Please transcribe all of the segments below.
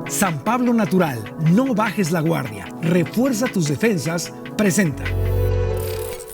San Pablo Natural, no bajes la guardia, refuerza tus defensas, presenta.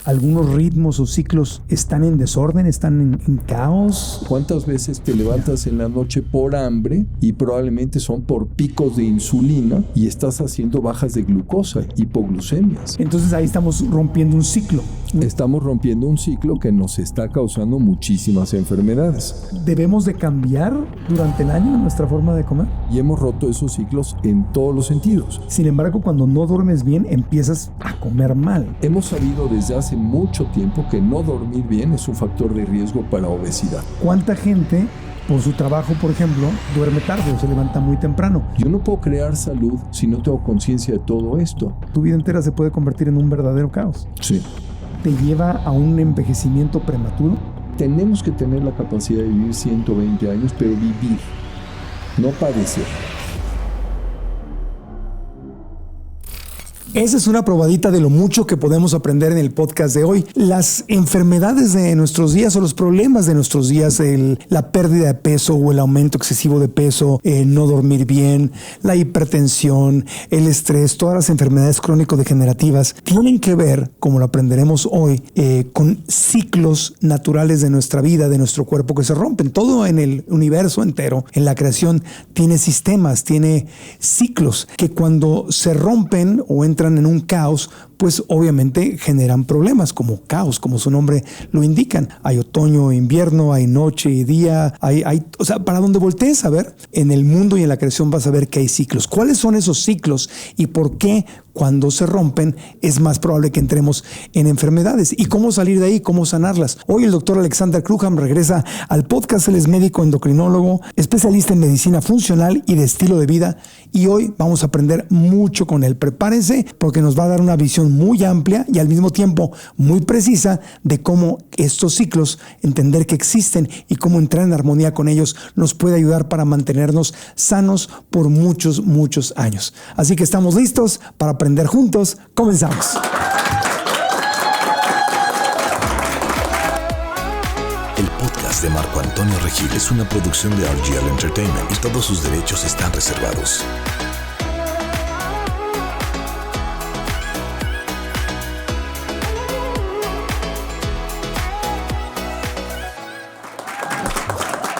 ¿Algunos ritmos o ciclos están en desorden, están en caos? ¿Cuántas veces te levantas en la noche por hambre y probablemente son por picos de insulina y estás haciendo bajas de glucosa, hipoglucemias? Entonces ahí estamos rompiendo un ciclo. Estamos rompiendo un ciclo que nos está causando muchísimas enfermedades. ¿Debemos de cambiar durante el año nuestra forma de comer? Y hemos roto esos ciclos en todos los sentidos. Sin embargo, cuando no duermes bien, empiezas a comer mal. Hemos sabido desde hace mucho tiempo que no dormir bien es un factor de riesgo para obesidad. ¿Cuánta gente, por su trabajo, por ejemplo, duerme tarde o se levanta muy temprano? Yo no puedo crear salud si no tengo conciencia de todo esto. Tu vida entera se puede convertir en un verdadero caos. Sí. ¿Te lleva a un envejecimiento prematuro? Tenemos que tener la capacidad de vivir 120 años, pero vivir, no padecer. Esa es una probadita de lo mucho que podemos aprender en el podcast de hoy. Las enfermedades de nuestros días o los problemas de nuestros días, la pérdida de peso o el aumento excesivo de peso, no dormir bien, la hipertensión, el estrés, todas las enfermedades crónico-degenerativas tienen que ver, como lo aprenderemos hoy, con ciclos naturales de nuestra vida, de nuestro cuerpo que se rompen. Todo en el universo entero, en la creación, tiene sistemas, tiene ciclos que cuando se rompen o entran en un caos, pues obviamente generan problemas como caos, como su nombre lo indican. Hay otoño, invierno, hay noche y día, o sea, para donde voltees a ver, en el mundo y en la creación vas a ver que hay ciclos. ¿Cuáles son esos ciclos y por qué cuando se rompen es más probable que entremos en enfermedades? ¿Y cómo salir de ahí? ¿Cómo sanarlas? Hoy el doctor Alexander Cruham regresa al podcast. Él es médico endocrinólogo, especialista en medicina funcional y de estilo de vida, y hoy vamos a aprender mucho con él. Prepárense porque nos va a dar una visión muy amplia y al mismo tiempo muy precisa de cómo estos ciclos, entender que existen y cómo entrar en armonía con ellos, nos puede ayudar para mantenernos sanos por muchos, muchos años. Así que estamos listos para aprender juntos. Comenzamos. El podcast de Marco Antonio Regil es una producción de RGL Entertainment y todos sus derechos están reservados.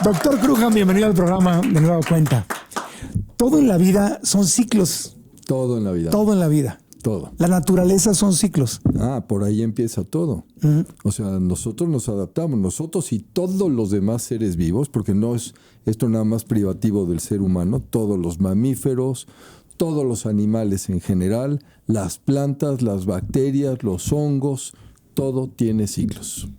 Doctor Cruham, bienvenido al programa de nueva cuenta. Todo en la vida son ciclos. Todo en la vida. Todo en la vida. Todo. La naturaleza son ciclos. Por ahí empieza todo. O sea, nosotros nos adaptamos, nosotros y todos los demás seres vivos, porque no es esto nada más privativo del ser humano, todos los mamíferos, todos los animales en general, las plantas, las bacterias, los hongos, todo tiene ciclos.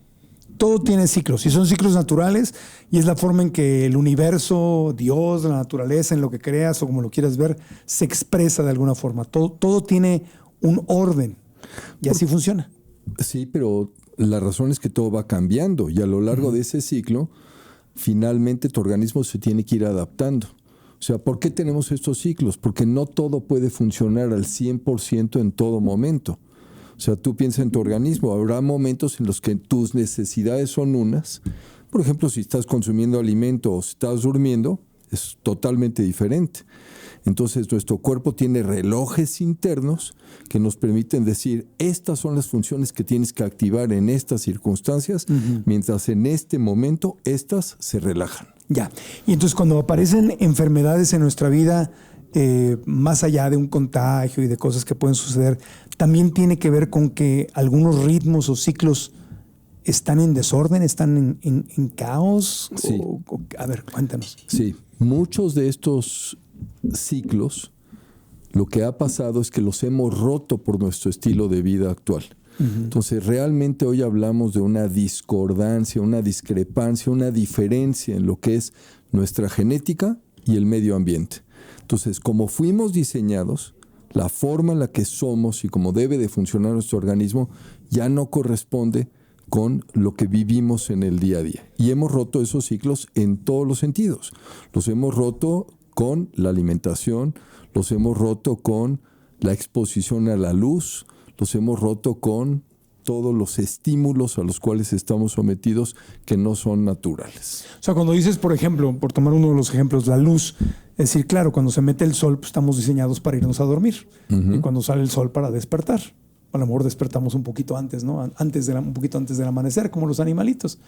Todo tiene ciclos y son ciclos naturales y es la forma en que el universo, Dios, la naturaleza, en lo que creas o como lo quieras ver, se expresa de alguna forma. Todo tiene un orden y así funciona. Sí, pero la razón es que todo va cambiando y a lo largo de ese ciclo, finalmente tu organismo se tiene que ir adaptando. O sea, ¿por qué tenemos estos ciclos? Porque no todo puede funcionar al 100% en todo momento. O sea, tú piensas en tu organismo, habrá momentos en los que tus necesidades son unas. Por ejemplo, si estás consumiendo alimento o si estás durmiendo, es totalmente diferente. Entonces, nuestro cuerpo tiene relojes internos que nos permiten decir, estas son las funciones que tienes que activar en estas circunstancias, mientras en este momento estas se relajan. Ya, y entonces cuando aparecen enfermedades en nuestra vida, más allá de un contagio y de cosas que pueden suceder, también tiene que ver con que algunos ritmos o ciclos están en desorden, están en caos. Sí. A ver, cuéntanos. Sí, muchos de estos ciclos, lo que ha pasado es que los hemos roto por nuestro estilo de vida actual. Entonces, realmente hoy hablamos de una discordancia, una discrepancia, una diferencia en lo que es nuestra genética y el medio ambiente. Entonces, como fuimos diseñados, la forma en la que somos y cómo debe de funcionar nuestro organismo ya no corresponde con lo que vivimos en el día a día. Y hemos roto esos ciclos en todos los sentidos. Los hemos roto con la alimentación, los hemos roto con la exposición a la luz, los hemos roto con todos los estímulos a los cuales estamos sometidos que no son naturales. O sea, cuando dices, por ejemplo, por tomar uno de los ejemplos, la luz, Es decir, claro, cuando se mete el sol, pues estamos diseñados para irnos a dormir. Y cuando sale el sol, para despertar. A lo mejor despertamos un poquito antes, ¿no? Un poquito antes del amanecer, como los animalitos.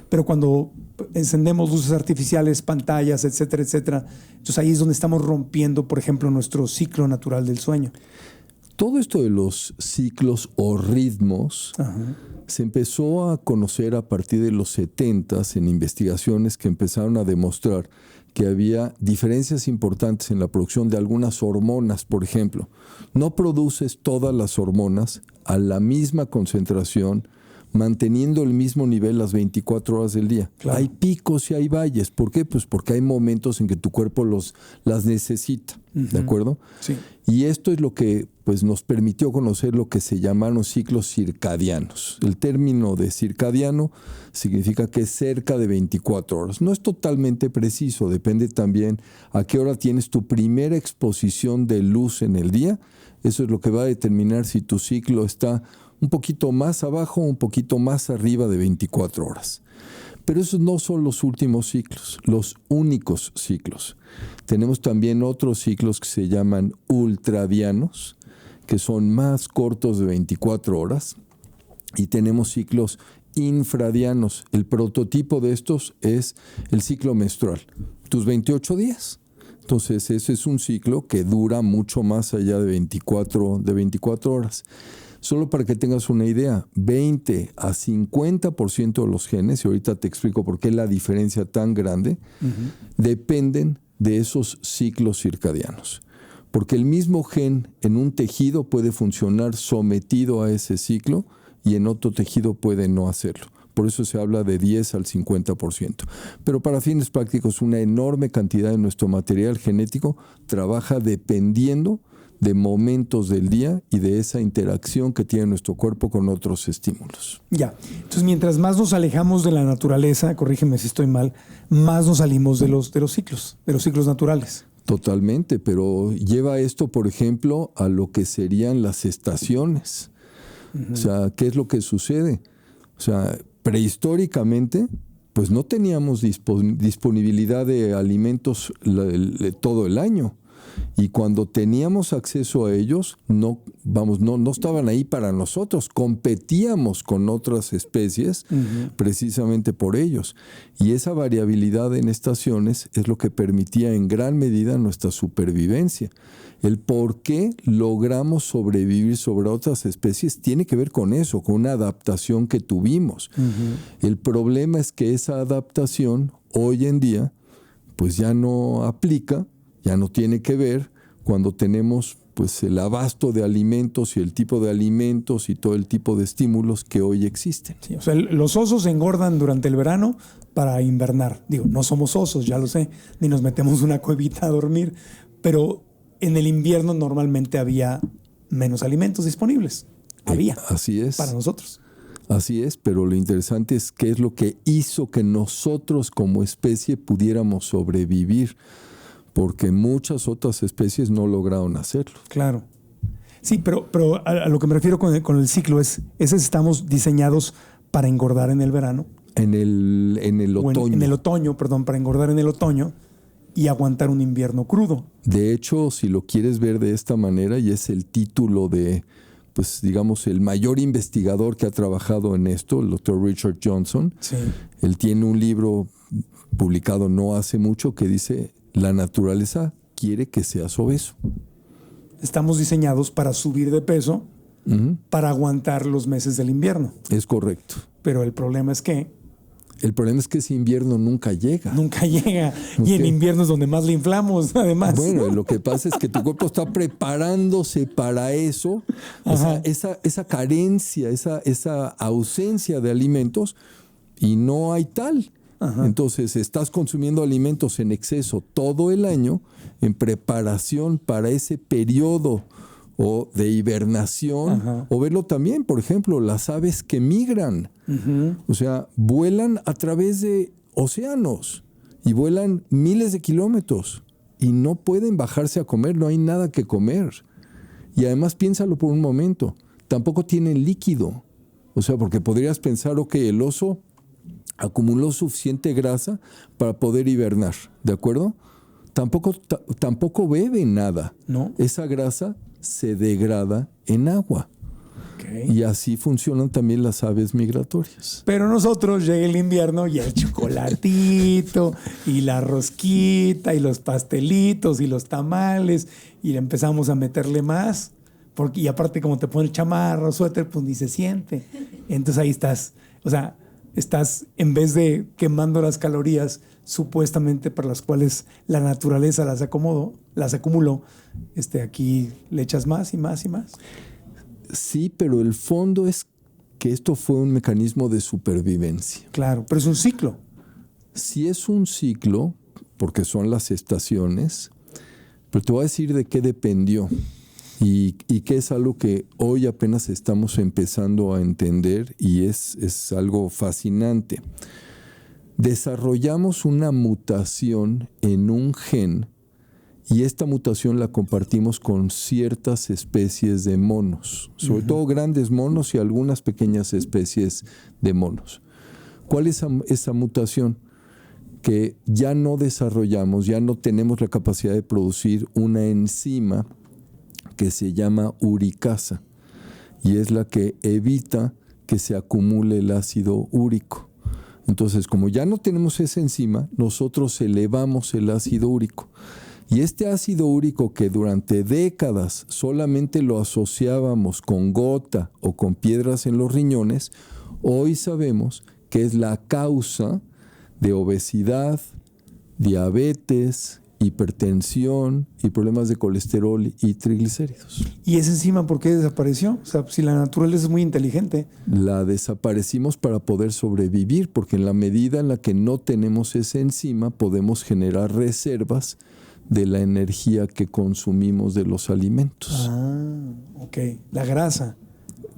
Pero cuando encendemos luces artificiales, pantallas, etcétera, etcétera, entonces ahí es donde estamos rompiendo, por ejemplo, nuestro ciclo natural del sueño. Todo esto de los ciclos o ritmos se empezó a conocer a partir de los 70s en investigaciones que empezaron a demostrar que había diferencias importantes en la producción de algunas hormonas, por ejemplo. No produces todas las hormonas a la misma concentración, manteniendo el mismo nivel las 24 horas del día. Claro. Hay picos y hay valles. ¿Por qué? Pues porque hay momentos en que tu cuerpo las necesita. ¿De acuerdo? Sí. Y esto es lo que pues, nos permitió conocer lo que se llamaron ciclos circadianos. El término de circadiano significa que es cerca de 24 horas. No es totalmente preciso, depende también a qué hora tienes tu primera exposición de luz en el día. Eso es lo que va a determinar si tu ciclo está un poquito más abajo o un poquito más arriba de 24 horas. Pero esos no son los últimos ciclos, los únicos ciclos. Tenemos también otros ciclos que se llaman ultradianos, que son más cortos de 24 horas. Y tenemos ciclos infradianos. El prototipo de estos es el ciclo menstrual, tus 28 días. Entonces ese es un ciclo que dura mucho más allá de 24 horas. Solo para que tengas una idea, 20 a 50% de los genes, y ahorita te explico por qué la diferencia tan grande, dependen de esos ciclos circadianos. Porque el mismo gen en un tejido puede funcionar sometido a ese ciclo y en otro tejido puede no hacerlo. Por eso se habla de 10 al 50%. Pero para fines prácticos, una enorme cantidad de nuestro material genético trabaja dependiendo de momentos del día y de esa interacción que tiene nuestro cuerpo con otros estímulos. Ya. Entonces, mientras más nos alejamos de la naturaleza, corrígeme si estoy mal, más nos salimos de los ciclos naturales. Totalmente, pero lleva esto, por ejemplo, a lo que serían las estaciones. O sea, ¿qué es lo que sucede? O sea, prehistóricamente, pues no teníamos disponibilidad de alimentos todo el año. Y cuando teníamos acceso a ellos, no estaban ahí para nosotros. Competíamos con otras especies precisamente por ellos. Y esa variabilidad en estaciones es lo que permitía en gran medida nuestra supervivencia. El por qué logramos sobrevivir sobre otras especies tiene que ver con eso, con una adaptación que tuvimos. El problema es que esa adaptación hoy en día pues ya no aplica, ya no tiene que ver cuando tenemos pues el abasto de alimentos y el tipo de alimentos y todo el tipo de estímulos que hoy existen. Sí, o sea, los osos engordan durante el verano para invernar. Digo, no somos osos, ya lo sé, ni nos metemos una cuevita a dormir, pero en el invierno normalmente había menos alimentos disponibles. Había. Así es. Para nosotros. Así es, pero lo interesante es qué es lo que hizo que nosotros como especie pudiéramos sobrevivir, porque muchas otras especies no lograron hacerlo. Claro. Sí, pero a lo que me refiero con el ciclo es estamos diseñados para engordar en el verano. En el otoño. En el otoño, para engordar en el otoño y aguantar un invierno crudo. De hecho, si lo quieres ver de esta manera, y es el título de, pues digamos, el mayor investigador que ha trabajado en esto, el Dr. Richard Johnson. Sí. Él tiene un libro publicado no hace mucho que dice: la naturaleza quiere que seas obeso. Estamos diseñados para subir de peso, para aguantar los meses del invierno. Es correcto. Pero el problema es que... ese invierno nunca llega. Nunca llega. Y en invierno es donde más le inflamos, además. Bueno, lo que pasa es que tu cuerpo está preparándose para eso. O sea, esa carencia, esa ausencia de alimentos, y no hay tal. Entonces estás consumiendo alimentos en exceso todo el año en preparación para ese periodo o de hibernación. O verlo también, por ejemplo, las aves que migran. O sea, vuelan a través de océanos y vuelan miles de kilómetros y no pueden bajarse a comer, no hay nada que comer. Y además piénsalo por un momento, tampoco tienen líquido. O sea, porque podrías pensar, ok, el oso acumuló suficiente grasa para poder hibernar, ¿de acuerdo? Tampoco bebe nada. ¿No? Esa grasa se degrada en agua. Okay. Y así funcionan también las aves migratorias. Pero nosotros llega el invierno y el chocolatito y la rosquita y los pastelitos y los tamales y le empezamos a meterle más. Y aparte como te pone el chamarro, suéter, pues ni se siente. Entonces ahí estás. O sea, estás en vez de quemando las calorías supuestamente para las cuales la naturaleza las acumuló, aquí le echas más y más y más. Sí, pero el fondo es que esto fue un mecanismo de supervivencia. Claro, pero es un ciclo. Sí es un ciclo, porque son las estaciones, pero te voy a decir de qué dependió y que es algo que hoy apenas estamos empezando a entender y es algo fascinante. Desarrollamos una mutación en un gen y esta mutación la compartimos con ciertas especies de monos, sobre todo grandes monos y algunas pequeñas especies de monos. ¿Cuál es esa mutación? Que ya no desarrollamos, ya no tenemos la capacidad de producir una enzima que se llama uricasa y es la que evita que se acumule el ácido úrico. Entonces, como ya no tenemos esa enzima, nosotros elevamos el ácido úrico. Y este ácido úrico que durante décadas solamente lo asociábamos con gota o con piedras en los riñones, hoy sabemos que es la causa de obesidad, diabetes, hipertensión y problemas de colesterol y triglicéridos. ¿Y esa enzima por qué desapareció? O sea, si la naturaleza es muy inteligente. La desaparecimos para poder sobrevivir, porque en la medida en la que no tenemos esa enzima, podemos generar reservas de la energía que consumimos de los alimentos. Ah, ok. La grasa.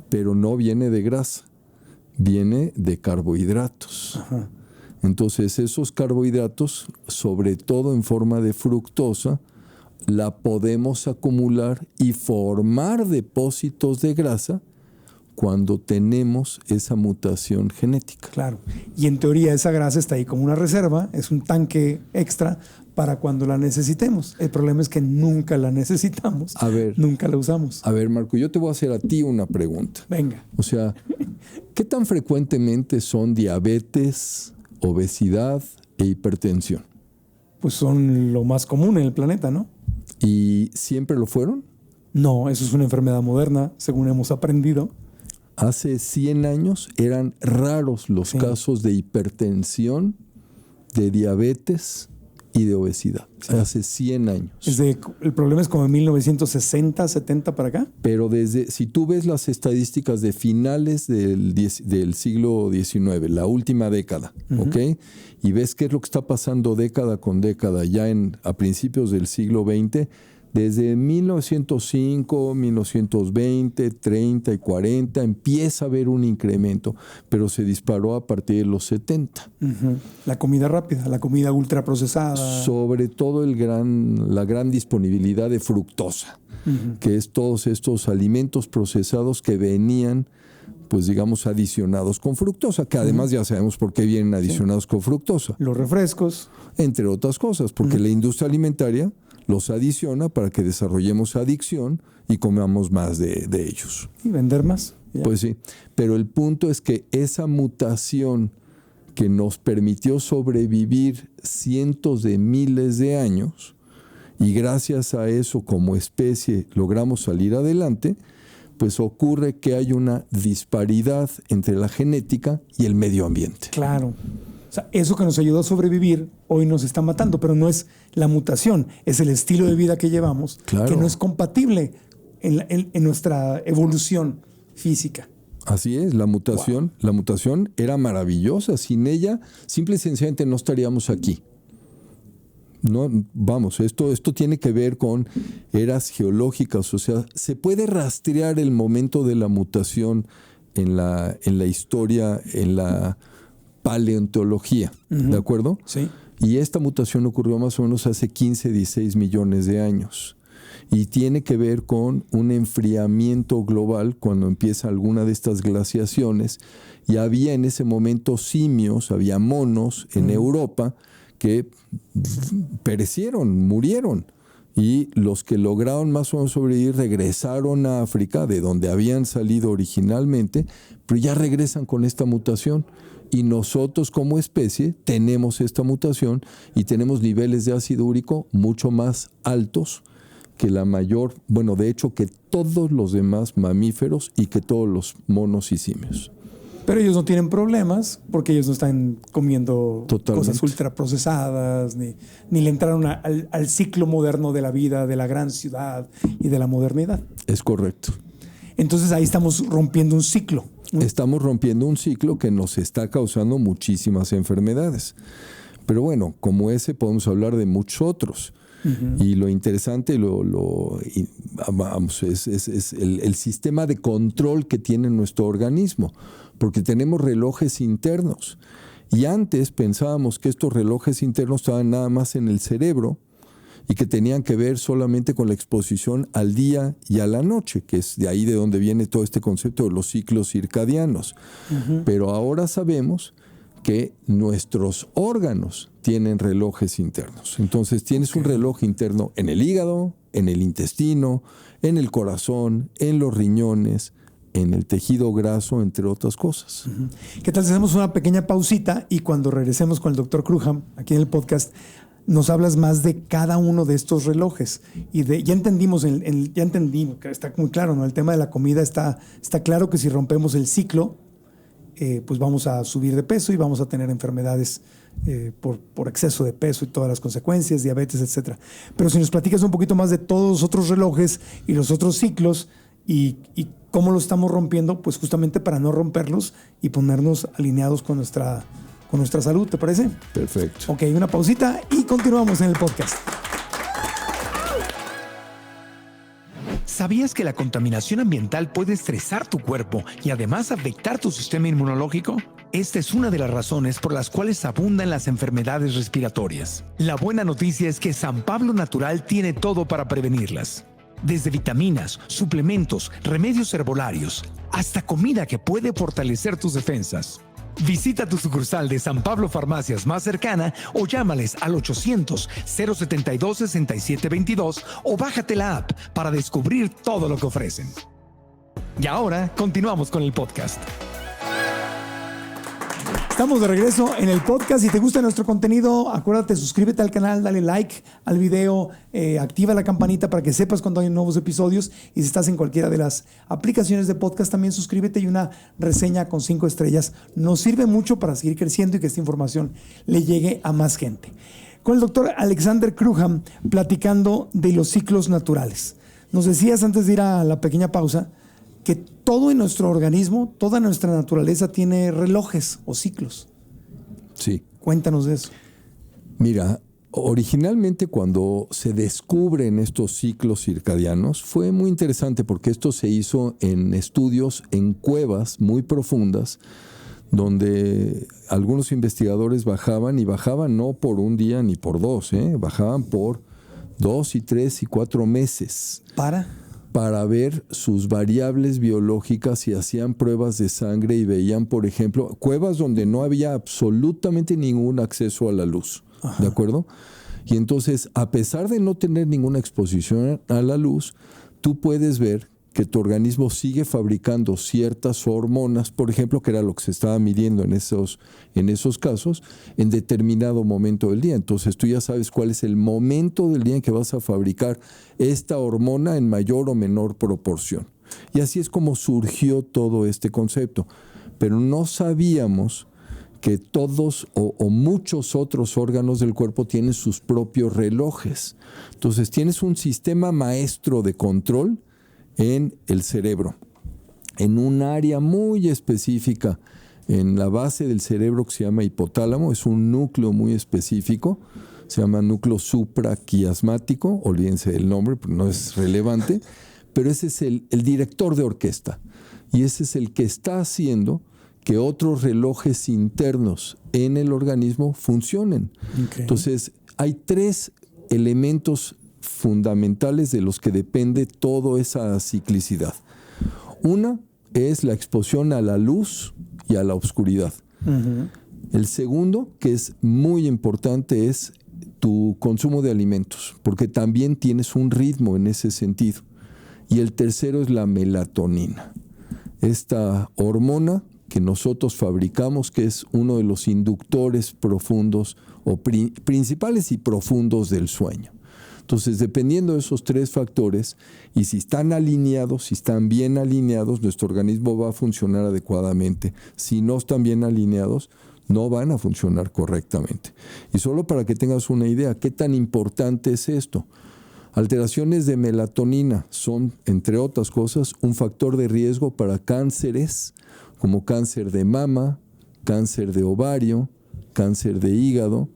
Pero no viene de grasa, viene de carbohidratos. Ajá. Entonces esos carbohidratos, sobre todo en forma de fructosa, la podemos acumular y formar depósitos de grasa cuando tenemos esa mutación genética. Claro. Y en teoría esa grasa está ahí como una reserva, es un tanque extra para cuando la necesitemos. El problema es que nunca la necesitamos. Nunca la usamos. A ver, Marco, yo te voy a hacer a ti una pregunta. Venga. O sea, ¿qué tan frecuentemente son diabetes, obesidad e hipertensión? Pues son lo más común en el planeta, ¿no? ¿Y siempre lo fueron? No, eso es una enfermedad moderna, según hemos aprendido. Hace 100 años eran raros los casos de hipertensión, de diabetes y de obesidad. Sí. Hace 100 años. El problema es como en 1960, 70 para acá. Pero si tú ves las estadísticas de finales del siglo XIX, la última década, ¿ok? Y ves qué es lo que está pasando década con década ya a principios del siglo XX, desde 1905, 1920, 30 y 40 empieza a haber un incremento, pero se disparó a partir de los 70. La comida rápida, la comida ultraprocesada. Sobre todo la gran disponibilidad de fructosa, que es todos estos alimentos procesados que venían, pues digamos, adicionados con fructosa, que además ya sabemos por qué vienen adicionados con fructosa. Los refrescos. Entre otras cosas, porque la industria alimentaria los adiciona para que desarrollemos adicción y comamos más de ellos. Y vender más. Ya. Pues sí, pero el punto es que esa mutación que nos permitió sobrevivir cientos de miles de años y gracias a eso como especie logramos salir adelante, pues ocurre que hay una disparidad entre la genética y el medio ambiente. Claro. O sea, eso que nos ayudó a sobrevivir hoy nos está matando, pero no es la mutación, es el estilo de vida que llevamos, claro, que no es compatible en nuestra evolución física. Así es, la mutación era maravillosa. Sin ella, simple y sencillamente no estaríamos aquí. No, vamos, esto tiene que ver con eras geológicas, o sea, se puede rastrear el momento de la mutación en la historia, en la paleontología, ¿de acuerdo? Sí. Y esta mutación ocurrió más o menos hace 15, 16 millones de años. Y tiene que ver con un enfriamiento global cuando empieza alguna de estas glaciaciones. Y había en ese momento simios, había monos en Europa que perecieron, murieron. Y los que lograron más o menos sobrevivir regresaron a África, de donde habían salido originalmente, pero ya regresan con esta mutación. Y nosotros como especie tenemos esta mutación y tenemos niveles de ácido úrico mucho más altos que la mayor, bueno, de hecho que todos los demás mamíferos y que todos los monos y simios. Pero ellos no tienen problemas porque ellos no están comiendo Totalmente. Cosas ultraprocesadas, ni le entraron al ciclo moderno de la vida, de la gran ciudad y de la modernidad. Es correcto. Entonces ahí estamos rompiendo un ciclo. Estamos rompiendo un ciclo que nos está causando muchísimas enfermedades. Pero bueno, como ese podemos hablar de muchos otros. Uh-huh. Y lo interesante es el sistema de control que tiene nuestro organismo, porque tenemos relojes internos. Y antes pensábamos que estos relojes internos estaban nada más en el cerebro y que tenían que ver solamente con la exposición al día y a la noche, que es de ahí de donde viene todo este concepto de los ciclos circadianos. Uh-huh. Pero ahora sabemos que nuestros órganos tienen relojes internos. Entonces tienes un reloj interno en el hígado, en el intestino, en el corazón, en los riñones, en el tejido graso, entre otras cosas. Uh-huh. ¿Qué tal si hacemos una pequeña pausita y cuando regresemos con el Dr. Cruham, aquí en el podcast, nos hablas más de cada uno de estos relojes? Y ya entendimos, ya entendimos, que está muy claro, ¿no? El tema de la comida está claro que si rompemos el ciclo, pues vamos a subir de peso y vamos a tener enfermedades por exceso de peso y todas las consecuencias, diabetes, etc. Pero si nos platicas un poquito más de todos los otros relojes y los otros ciclos y cómo los estamos rompiendo, pues justamente para no romperlos y ponernos alineados con nuestra salud, ¿te parece? Perfecto. Ok, una pausita y continuamos en el podcast. ¿Sabías que la contaminación ambiental puede estresar tu cuerpo y además afectar tu sistema inmunológico? Esta es una de las razones por las cuales abundan las enfermedades respiratorias. La buena noticia es que San Pablo Natural tiene todo para prevenirlas. Desde vitaminas, suplementos, remedios herbolarios, hasta comida que puede fortalecer tus defensas. Visita tu sucursal de San Pablo Farmacias más cercana o llámales al 800-072-6722 o bájate la app para descubrir todo lo que ofrecen. Y ahora continuamos con el podcast. Estamos de regreso en el podcast. Si te gusta nuestro contenido, acuérdate, suscríbete al canal, dale like al video, activa la campanita para que sepas cuando hay nuevos episodios. Y si estás en cualquiera de las aplicaciones de podcast, también suscríbete y una reseña con 5 estrellas. Nos sirve mucho para seguir creciendo y que esta información le llegue a más gente. Con el doctor Alexander Cruham, platicando de los ciclos naturales. Nos decías antes de ir a la pequeña pausa que todo en nuestro organismo, toda nuestra naturaleza tiene relojes o ciclos. Sí. Cuéntanos de eso. Mira, originalmente cuando se descubren estos ciclos circadianos fue muy interesante porque esto se hizo en estudios en cuevas muy profundas donde algunos investigadores bajaban no por un día ni por dos, bajaban por 2 y 3 y 4 meses. Para ver sus variables biológicas y hacían pruebas de sangre y veían, por ejemplo, cuevas donde no había absolutamente ningún acceso a la luz. Ajá. ¿De acuerdo? Y entonces, a pesar de no tener ninguna exposición a la luz, tú puedes ver que tu organismo sigue fabricando ciertas hormonas, por ejemplo, que era lo que se estaba midiendo en esos casos, en determinado momento del día. Entonces tú ya sabes cuál es el momento del día en que vas a fabricar esta hormona en mayor o menor proporción. Y así es como surgió todo este concepto. Pero no sabíamos que todos o muchos otros órganos del cuerpo tienen sus propios relojes. Entonces tienes un sistema maestro de control en el cerebro, en un área muy específica, en la base del cerebro que se llama hipotálamo. Es un núcleo muy específico, se llama núcleo supraquiasmático, olvídense del nombre, pero no es relevante, pero ese es el director de orquesta y ese es el que está haciendo que otros relojes internos en el organismo funcionen. Okay. Entonces, hay 3 elementos fundamentales de los que depende toda esa ciclicidad. Una es la exposición a la luz y a la oscuridad. Uh-huh. El segundo, que es muy importante, es tu consumo de alimentos, porque también tienes un ritmo en ese sentido. Y el tercero es la melatonina, esta hormona que nosotros fabricamos, que es uno de los inductores profundos o principales y profundos del sueño. Entonces, dependiendo de esos tres factores, y si están alineados, si están bien alineados, nuestro organismo va a funcionar adecuadamente. Si no están bien alineados, no van a funcionar correctamente. Y solo para que tengas una idea, ¿qué tan importante es esto? Alteraciones de melatonina son, entre otras cosas, un factor de riesgo para cánceres, como cáncer de mama, cáncer de ovario, cáncer de hígado,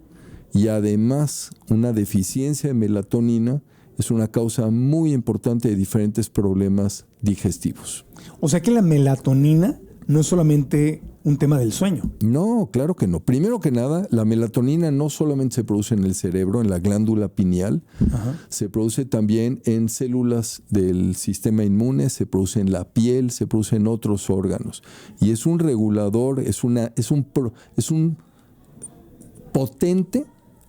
y además una deficiencia de melatonina es una causa muy importante de diferentes problemas digestivos. O sea que la melatonina no es solamente un tema del sueño. No, claro que no. Primero que nada, la melatonina no solamente se produce en el cerebro, en la glándula pineal, se produce también en células del sistema inmune, se produce en la piel, se produce en otros órganos. Y es un regulador, es un potente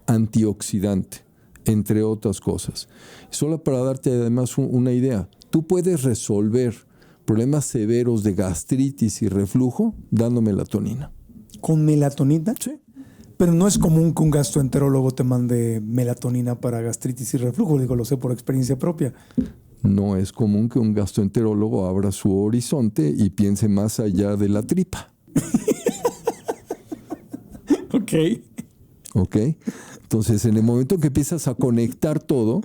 antioxidante, entre otras cosas. Solo para darte además una idea, tú puedes resolver problemas severos de gastritis y reflujo dando melatonina. ¿Con melatonina? Sí. Pero no es común que un gastroenterólogo te mande melatonina para gastritis y reflujo. Digo, lo sé por experiencia propia. No es común que un gastroenterólogo abra su horizonte y piense más allá de la tripa. Ok. Entonces, en el momento que empiezas a conectar todo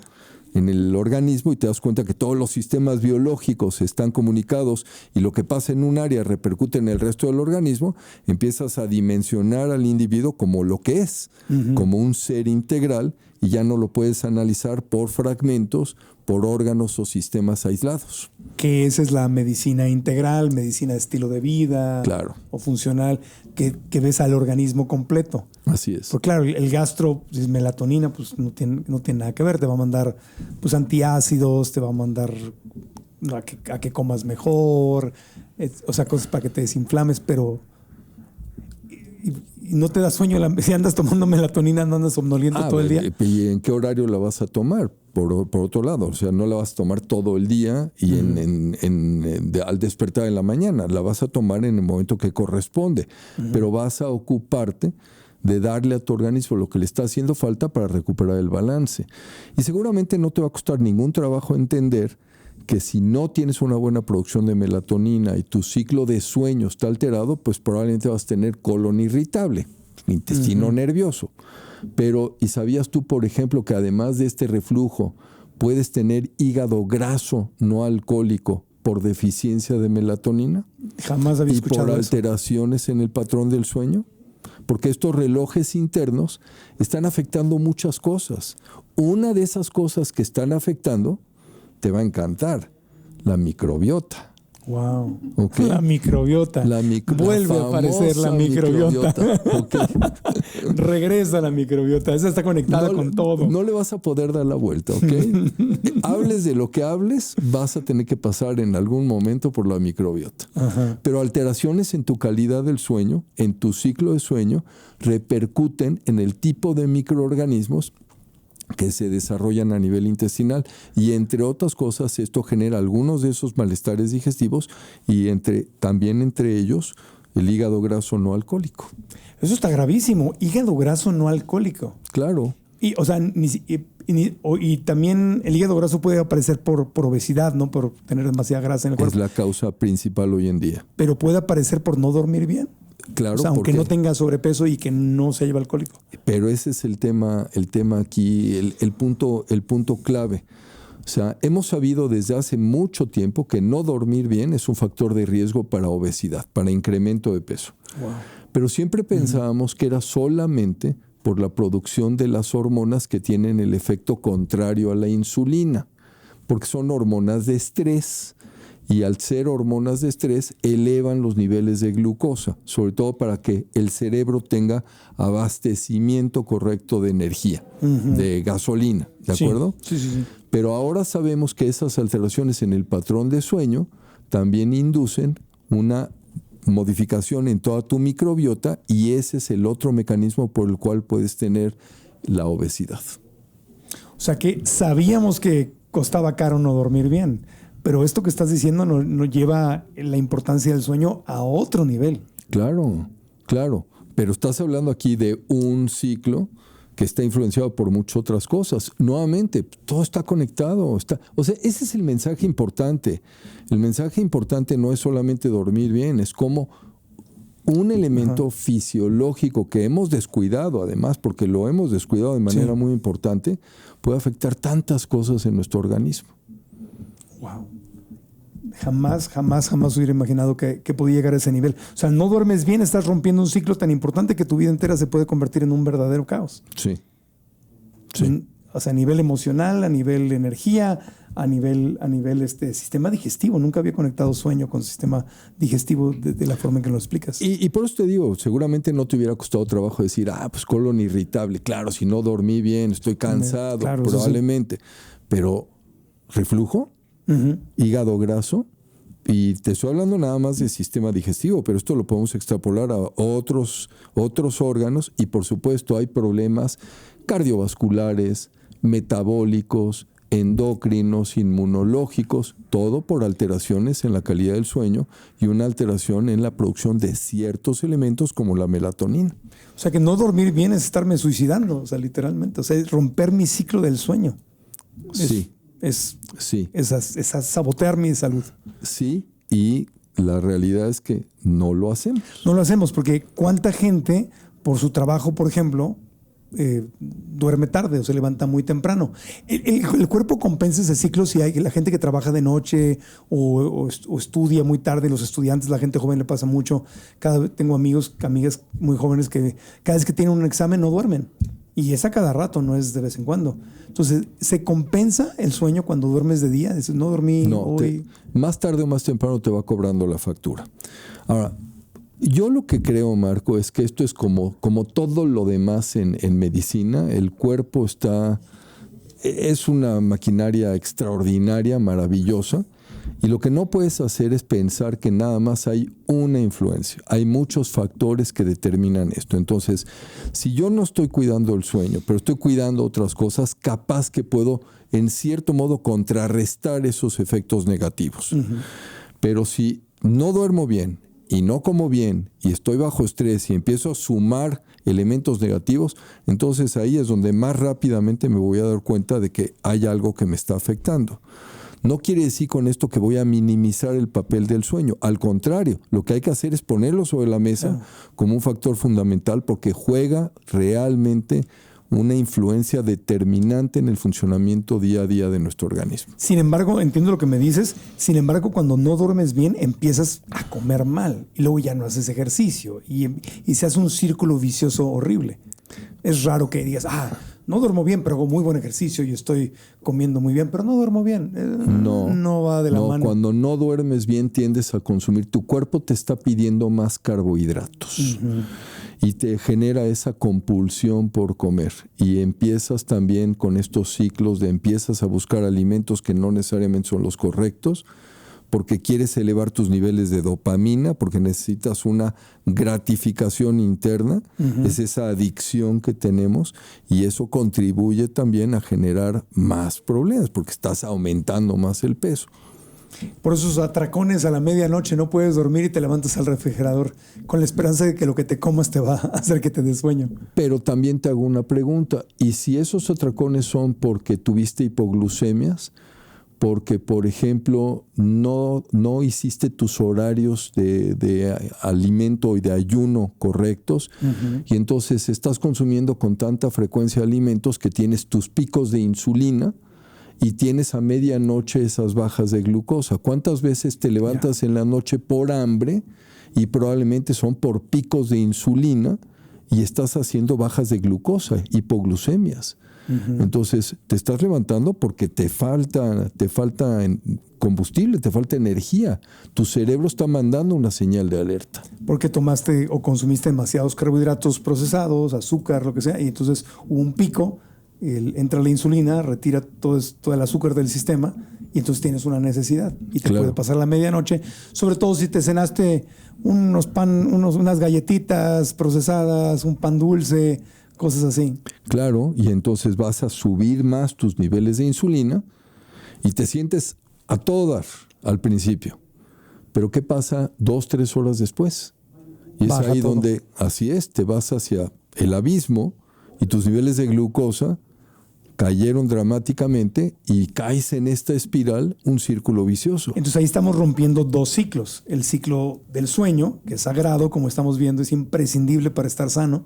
en el organismo y te das cuenta que todos los sistemas biológicos están comunicados y lo que pasa en un área repercute en el resto del organismo, empiezas a dimensionar al individuo como lo que es, como un ser integral, y ya no lo puedes analizar por fragmentos, por órganos o sistemas aislados. Que esa es la medicina integral, medicina de estilo de vida, claro, o funcional, que ves al organismo completo. Así es. Porque claro, el gastro, si es melatonina, pues no tiene nada que ver. Te va a mandar pues antiácidos, te va a mandar a que comas mejor, o sea, cosas para que te desinflames, pero y no te da sueño. Si andas tomando melatonina, no andas somnoliento todo el día. ¿Y en qué horario la vas a tomar? Por otro lado, o sea, no la vas a tomar todo el día y al despertar en la mañana. La vas a tomar en el momento que corresponde, pero vas a ocuparte de darle a tu organismo lo que le está haciendo falta para recuperar el balance. Y seguramente no te va a costar ningún trabajo entender que si no tienes una buena producción de melatonina y tu ciclo de sueño está alterado, pues probablemente vas a tener colon irritable, intestino nervioso. Pero, ¿y sabías tú, por ejemplo, que además de este reflujo, puedes tener hígado graso no alcohólico por deficiencia de melatonina? Jamás había escuchado eso. ¿Y por eso. alteraciones en el patrón del sueño? Porque estos relojes internos están afectando muchas cosas. Una de esas cosas que están afectando te va a encantar, la microbiota. Wow. Okay. La microbiota. Vuelve a aparecer la microbiota. Okay. Regresa la microbiota. Esa está conectada con todo. No le vas a poder dar la vuelta, ¿ok? Hables de lo que hables, vas a tener que pasar en algún momento por la microbiota. Pero alteraciones en tu calidad del sueño, en tu ciclo de sueño, repercuten en el tipo de microorganismos que se desarrollan a nivel intestinal, y entre otras cosas esto genera algunos de esos malestares digestivos y también entre ellos el hígado graso no alcohólico. Eso está gravísimo, hígado graso no alcohólico. Claro. Y, o sea, y también el hígado graso puede aparecer por obesidad, ¿no? Por tener demasiada grasa en el cuerpo. Es la causa principal hoy en día. Pero puede aparecer por no dormir bien. Claro, o sea, aunque no tenga sobrepeso y que no se lleve alcohólico. Pero ese es el tema aquí, el punto clave. O sea, hemos sabido desde hace mucho tiempo que no dormir bien es un factor de riesgo para obesidad, para incremento de peso. Wow. Pero siempre pensábamos que era solamente por la producción de las hormonas que tienen el efecto contrario a la insulina, porque son hormonas de estrés. Y al ser hormonas de estrés, elevan los niveles de glucosa, sobre todo para que el cerebro tenga abastecimiento correcto de energía, de gasolina, ¿de acuerdo? Sí. Pero ahora sabemos que esas alteraciones en el patrón de sueño también inducen una modificación en toda tu microbiota y ese es el otro mecanismo por el cual puedes tener la obesidad. O sea que sabíamos que costaba caro no dormir bien, pero esto que estás diciendo nos lleva la importancia del sueño a otro nivel. Claro, claro. Pero estás hablando aquí de un ciclo que está influenciado por muchas otras cosas. Nuevamente, todo está conectado. O sea, ese es el mensaje importante. El mensaje importante no es solamente dormir bien, es como un elemento fisiológico que hemos descuidado, además, porque lo hemos descuidado de manera muy importante, puede afectar tantas cosas en nuestro organismo. Wow. Jamás hubiera imaginado que podía llegar a ese nivel. O sea, no duermes bien, estás rompiendo un ciclo tan importante que tu vida entera se puede convertir en un verdadero caos. Sí. O sea, a nivel emocional, a nivel de energía, a nivel sistema digestivo. Nunca había conectado sueño con sistema digestivo de la forma en que lo explicas. Y por eso te digo, seguramente no te hubiera costado trabajo decir, pues colon irritable. Claro, si no dormí bien, estoy cansado, claro, probablemente. Sí. Pero, ¿reflujo? Hígado graso, y te estoy hablando nada más del sistema digestivo, pero esto lo podemos extrapolar a otros órganos y por supuesto hay problemas cardiovasculares, metabólicos, endocrinos, inmunológicos, todo por alteraciones en la calidad del sueño y una alteración en la producción de ciertos elementos como la melatonina. O sea que no dormir bien es estarme suicidando, o sea, literalmente, o sea, es romper mi ciclo del sueño. Sí. Es sabotear mi salud. Sí, y la realidad es que no lo hacemos. No lo hacemos porque cuánta gente por su trabajo, por ejemplo, duerme tarde o se levanta muy temprano. El cuerpo compensa ese ciclo si hay la gente que trabaja de noche o estudia muy tarde, los estudiantes, la gente joven le pasa mucho. Tengo amigas muy jóvenes que cada vez que tienen un examen no duermen. Y es a cada rato, no es de vez en cuando. Entonces, ¿se compensa el sueño cuando duermes de día? Dices, no dormí hoy. Más tarde o más temprano te va cobrando la factura. Ahora, yo lo que creo, Marco, es que esto es como todo lo demás en medicina. El cuerpo es una maquinaria extraordinaria, maravillosa. Y lo que no puedes hacer es pensar que nada más hay una influencia. Hay muchos factores que determinan esto. Entonces, si yo no estoy cuidando el sueño, pero estoy cuidando otras cosas, capaz que puedo, en cierto modo, contrarrestar esos efectos negativos. Pero si no duermo bien y no como bien y estoy bajo estrés y empiezo a sumar elementos negativos, entonces ahí es donde más rápidamente me voy a dar cuenta de que hay algo que me está afectando. No quiere decir con esto que voy a minimizar el papel del sueño. Al contrario, lo que hay que hacer es ponerlo sobre la mesa como un factor fundamental porque juega realmente una influencia determinante en el funcionamiento día a día de nuestro organismo. Sin embargo, entiendo lo que me dices. Sin embargo, cuando no duermes bien, empiezas a comer mal y luego ya no haces ejercicio y se hace un círculo vicioso horrible. Es raro que digas, no duermo bien, pero hago muy buen ejercicio y estoy comiendo muy bien, pero no duermo bien. No va de la mano. Cuando no duermes bien tiendes a consumir. Tu cuerpo te está pidiendo más carbohidratos y te genera esa compulsión por comer. Y empiezas también con estos ciclos de empiezas a buscar alimentos que no necesariamente son los correctos porque quieres elevar tus niveles de dopamina, porque necesitas una gratificación interna, es esa adicción que tenemos y eso contribuye también a generar más problemas porque estás aumentando más el peso. Por esos atracones a la medianoche no puedes dormir y te levantas al refrigerador con la esperanza de que lo que te comas te va a hacer que te des sueño. Pero también te hago una pregunta, ¿y si esos atracones son porque tuviste hipoglucemias? Porque, por ejemplo, no hiciste tus horarios de alimento y de ayuno correctos y entonces estás consumiendo con tanta frecuencia alimentos que tienes tus picos de insulina y tienes a medianoche esas bajas de glucosa. ¿Cuántas veces te levantas en la noche por hambre y probablemente son por picos de insulina y estás haciendo bajas de glucosa, hipoglucemias? Entonces te estás levantando porque te falta combustible, te falta energía. Tu cerebro está mandando una señal de alerta. Porque tomaste o consumiste demasiados carbohidratos procesados, azúcar, lo que sea, y entonces hubo un pico entra la insulina, retira todo el azúcar del sistema y entonces tienes una necesidad. Y te puede pasar la medianoche, sobre todo si te cenaste unas galletitas procesadas, un pan dulce, cosas así. Claro, y entonces vas a subir más tus niveles de insulina y te sientes a todo dar al principio. Pero ¿qué pasa 2-3 horas después? Y es ahí donde, así es, te vas hacia el abismo y tus niveles de glucosa cayeron dramáticamente y caes en esta espiral, un círculo vicioso. Entonces ahí estamos rompiendo 2 ciclos. El ciclo del sueño, que es sagrado, como estamos viendo, es imprescindible para estar sano.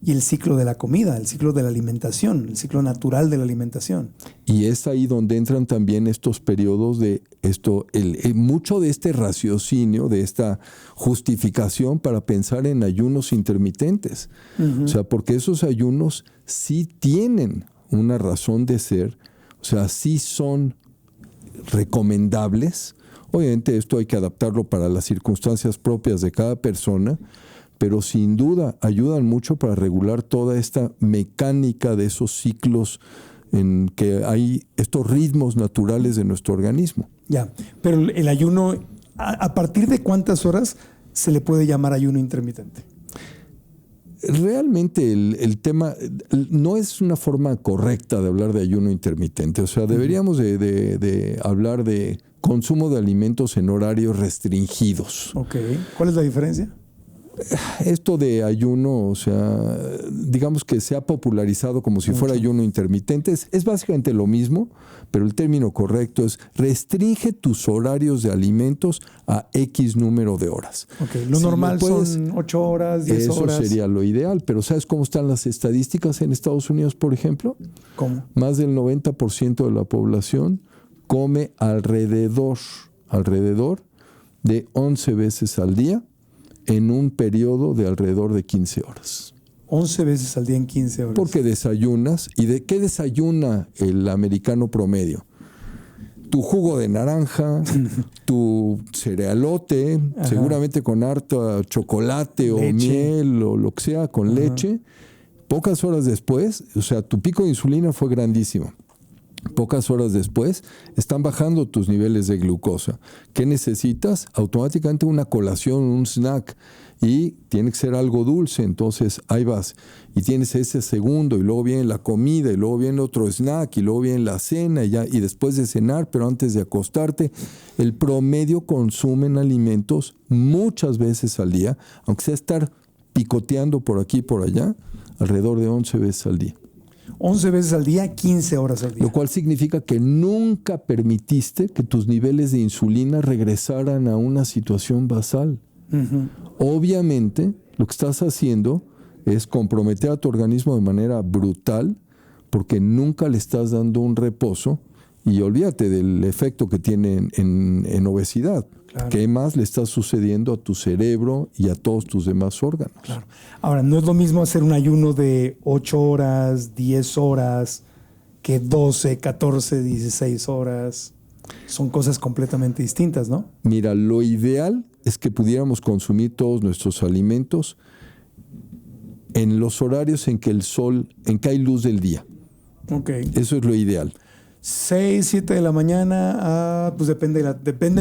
Y el ciclo de la comida, el ciclo de la alimentación, el ciclo natural de la alimentación. Y es ahí donde entran también estos periodos de mucho de este raciocinio, de esta justificación para pensar en ayunos intermitentes. O sea, porque esos ayunos sí tienen una razón de ser, o sea, sí son recomendables. Obviamente esto hay que adaptarlo para las circunstancias propias de cada persona, pero sin duda ayudan mucho para regular toda esta mecánica de esos ciclos en que hay estos ritmos naturales de nuestro organismo. Ya, pero el ayuno, ¿a partir de cuántas horas se le puede llamar ayuno intermitente? Realmente el tema no es una forma correcta de hablar de ayuno intermitente. O sea, deberíamos de hablar de consumo de alimentos en horarios restringidos. Ok, ¿cuál es la diferencia? Esto de ayuno, o sea, digamos que se ha popularizado como si fuera ayuno intermitente. Es básicamente lo mismo, pero el término correcto es restringe tus horarios de alimentos a X número de horas. Okay. Lo normal son 8 horas, 10 horas. Eso sería lo ideal, pero ¿sabes cómo están las estadísticas en Estados Unidos, por ejemplo? ¿Cómo? Más del 90% de la población come alrededor de 11 veces al día en un periodo de alrededor de 15 horas. 11 veces al día en 15 horas. Porque desayunas. ¿Y de qué desayuna el americano promedio? Tu jugo de naranja, tu cerealote, seguramente con harto chocolate o miel o lo que sea, con leche. Pocas horas después, o sea, tu pico de insulina fue grandísimo. Pocas horas después están bajando tus niveles de glucosa. ¿Qué necesitas? Automáticamente una colación, un snack. Y tiene que ser algo dulce, entonces ahí vas. Y tienes ese segundo, y luego viene la comida, y luego viene otro snack, y luego viene la cena, y después de cenar, pero antes de acostarte. El promedio consumen alimentos muchas veces al día, aunque sea estar picoteando por aquí y por allá, alrededor de 11 veces al día. 11 veces al día, 15 horas al día. Lo cual significa que nunca permitiste que tus niveles de insulina regresaran a una situación basal. Obviamente, lo que estás haciendo es comprometer a tu organismo de manera brutal porque nunca le estás dando un reposo y olvídate del efecto que tiene en obesidad. Claro. ¿Qué más le está sucediendo a tu cerebro y a todos tus demás órganos? Claro. Ahora, no es lo mismo hacer un ayuno de 8 horas, 10 horas, que 12, 14, 16 horas. Son cosas completamente distintas, ¿no? Mira, lo ideal es que pudiéramos consumir todos nuestros alimentos en los horarios en que hay luz del día. Okay. Eso es lo ideal. 6, 7 de la mañana, pues depende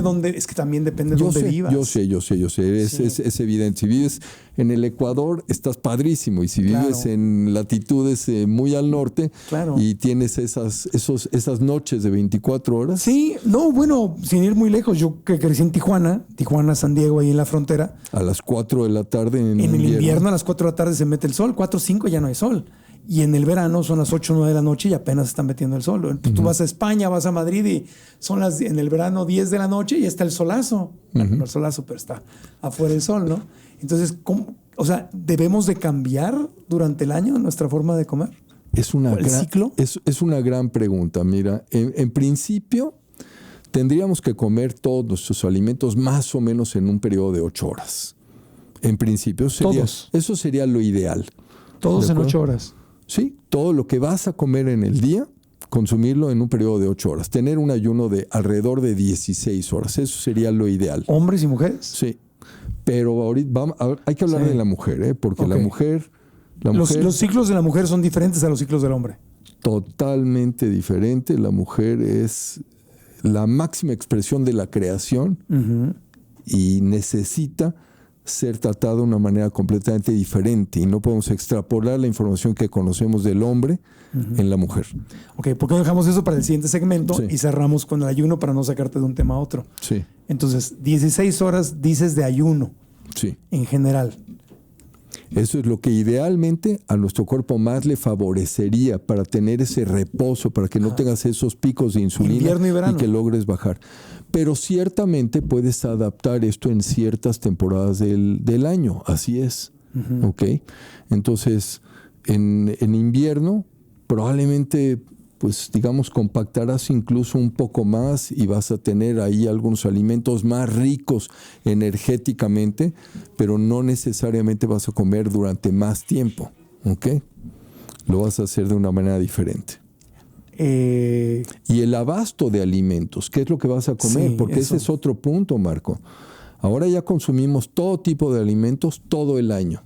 dónde, es que también depende de dónde vivas. Yo sé, es evidente. Si vives en el Ecuador, estás padrísimo, y si vives en latitudes muy al norte y tienes esas noches de 24 horas. Sí, no, bueno, sin ir muy lejos, yo que crecí en Tijuana, San Diego, ahí en la frontera. A las 4 de la tarde en el invierno a las 4 de la tarde se mete el sol, 4 o 5 ya no hay sol. Y en el verano son las 8 o 9 de la noche y apenas están metiendo el sol. Entonces, tú vas a España, vas a Madrid y son en el verano 10 de la noche y está el solazo. Bueno, no el solazo, pero está afuera el sol, ¿no? Entonces, ¿debemos de cambiar durante el año nuestra forma de comer? ¿El ciclo? Es una gran pregunta. Mira, en principio tendríamos que comer todos nuestros alimentos más o menos en un periodo de 8 horas. En principio eso sería lo ideal. Todos en 8 horas. Sí, todo lo que vas a comer en el día, consumirlo en un periodo de 8 horas. Tener un ayuno de alrededor de 16 horas. Eso sería lo ideal. ¿Hombres y mujeres? Sí. Pero ahorita hay que hablar de la mujer, porque la mujer... Los ciclos de la mujer son diferentes a los ciclos del hombre. totalmente diferente. La mujer es la máxima expresión de la creación y necesita ser tratada de una manera completamente diferente, y no podemos extrapolar la información que conocemos del hombre en la mujer. Ok, ¿por qué no dejamos eso para el siguiente segmento? Sí. Y cerramos con el ayuno para no sacarte de un tema a otro? Sí, Entonces, 16 horas dices de ayuno sí. en general. Eso es lo que idealmente a nuestro cuerpo más le favorecería para tener ese reposo, para que no tengas esos picos de insulina Invierno y verano. que logres bajar. Pero ciertamente puedes adaptar esto en ciertas temporadas del año, así es. ¿Ok? Entonces, en invierno probablemente, pues digamos, compactarás incluso un poco más y vas a tener ahí algunos alimentos más ricos energéticamente, pero no necesariamente vas a comer durante más tiempo, ¿ok? Lo vas a hacer de una manera diferente. Y el abasto de alimentos, ¿qué es lo que vas a comer? Sí, porque eso. ese es otro punto, Marco. Ahora ya consumimos todo tipo de alimentos todo el año.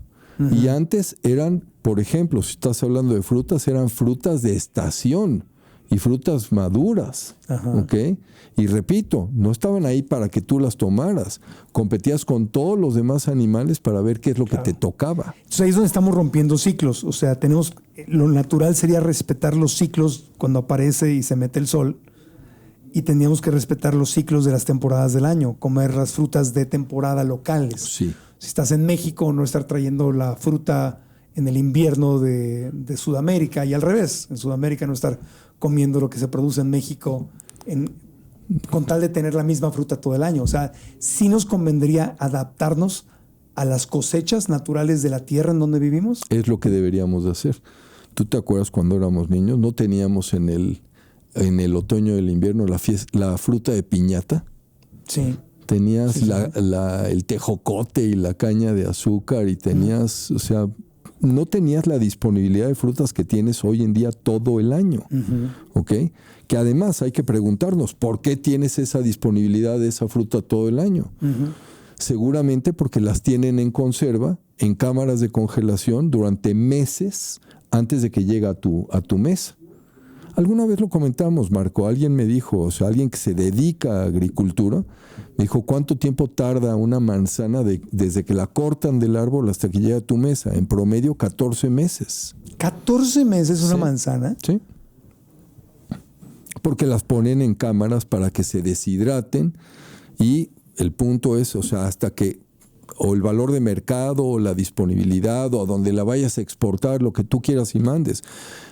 Y antes eran, por ejemplo, si estás hablando de frutas, eran frutas de estación y frutas maduras, ¿ok? Y repito, no estaban ahí para que tú las tomaras. Competías con todos los demás animales para ver qué es lo que te tocaba. Entonces ahí es donde estamos rompiendo ciclos. O sea, lo natural sería respetar los ciclos cuando aparece y se mete el sol. Y tendríamos que respetar los ciclos de las temporadas del año, comer las frutas de temporada locales. Sí. Si estás en México, no estar trayendo la fruta en el invierno de Sudamérica, y al revés, en Sudamérica no estar comiendo lo que se produce en México con tal de tener la misma fruta todo el año. O sea, sí nos convendría adaptarnos a las cosechas naturales de la tierra en donde vivimos. Es lo que deberíamos de hacer. ¿Tú te acuerdas cuando éramos niños? ¿No teníamos en el otoño y el invierno la fruta de piñata? Sí. Tenías Sí, el tejocote y la caña de azúcar y tenías, o sea, no tenías la disponibilidad de frutas que tienes hoy en día todo el año, ¿ok? Que además hay que preguntarnos, ¿por qué tienes esa disponibilidad de esa fruta todo el año? Seguramente porque las tienen en conserva, en cámaras de congelación durante meses antes de que llegue a tu mesa. Alguna vez lo comentamos, Marco, alguien me dijo, o sea, alguien que se dedica a agricultura, me dijo, ¿cuánto tiempo tarda una manzana desde que la cortan del árbol hasta que llega a tu mesa? En promedio, 14 meses. ¿14 meses una Sí. manzana? Sí. Porque las ponen en cámaras para que se deshidraten, y el punto es, o sea, hasta que o el valor de mercado o la disponibilidad o a donde la vayas a exportar, lo que tú quieras y mandes.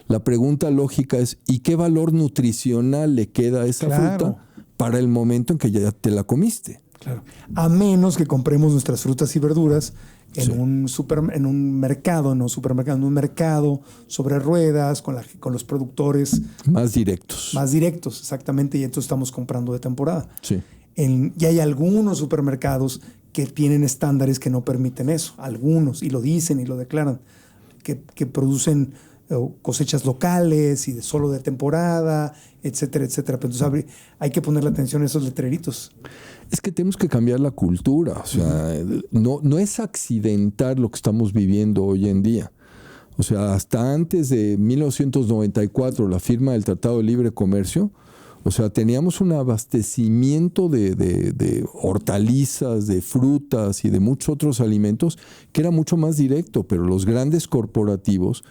La pregunta lógica es, ¿y qué valor nutricional le queda a esa fruta para el momento en que ya te la comiste? Claro. A menos que compremos nuestras frutas y verduras en Sí. en un mercado, no supermercado, en un mercado sobre ruedas, con los productores Más directos. más directos, exactamente, y entonces estamos comprando de temporada. Sí. Y hay algunos supermercados que tienen estándares que no permiten eso, algunos, y lo dicen y lo declaran, que producen cosechas locales y solo de temporada, etcétera, etcétera. Pero entonces hay que ponerle atención a esos letreritos. Es que tenemos que cambiar la cultura. O sea, no es accidental lo que estamos viviendo hoy en día. O sea, hasta antes de 1994, la firma del Tratado de Libre Comercio, o sea, teníamos un abastecimiento de hortalizas, de frutas y de muchos otros alimentos que era mucho más directo, pero los grandes corporativos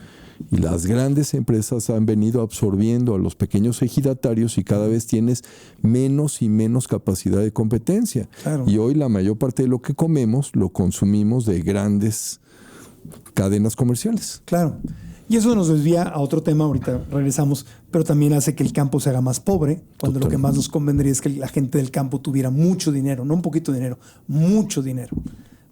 y las grandes empresas han venido absorbiendo a los pequeños ejidatarios y cada vez tienes menos y menos capacidad de competencia. Claro. Y hoy la mayor parte de lo que comemos lo consumimos de grandes cadenas comerciales. Claro. Y eso nos desvía a otro tema, ahorita regresamos, pero también hace que el campo se haga más pobre, cuando lo que más nos convendría es que la gente del campo tuviera mucho dinero, no un poquito de dinero, mucho dinero.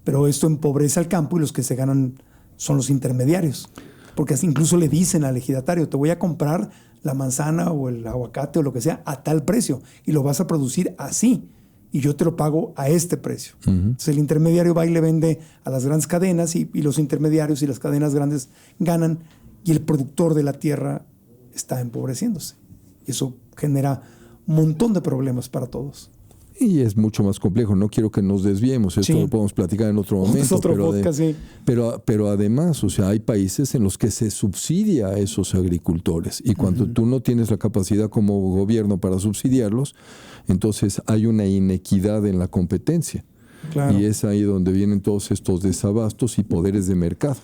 Pero esto empobrece al campo y los que se ganan son los intermediarios. Porque incluso le dicen al ejidatario, te voy a comprar la manzana o el aguacate o lo que sea a tal precio y lo vas a producir así y yo te lo pago a este precio. Entonces el intermediario va y le vende a las grandes cadenas y los intermediarios y las cadenas grandes ganan y el productor de la tierra está empobreciéndose. Y eso genera un montón de problemas para todos. Y es mucho más complejo. No quiero que nos desviemos. Esto lo podemos platicar en otro momento. Es otro podcast, sí. Pero además, o sea, hay países en los que se subsidia a esos agricultores. Y cuando tú no tienes la capacidad como gobierno para subsidiarlos, entonces hay una inequidad en la competencia. Claro. Y es ahí donde vienen todos estos desabastos y poderes de mercado.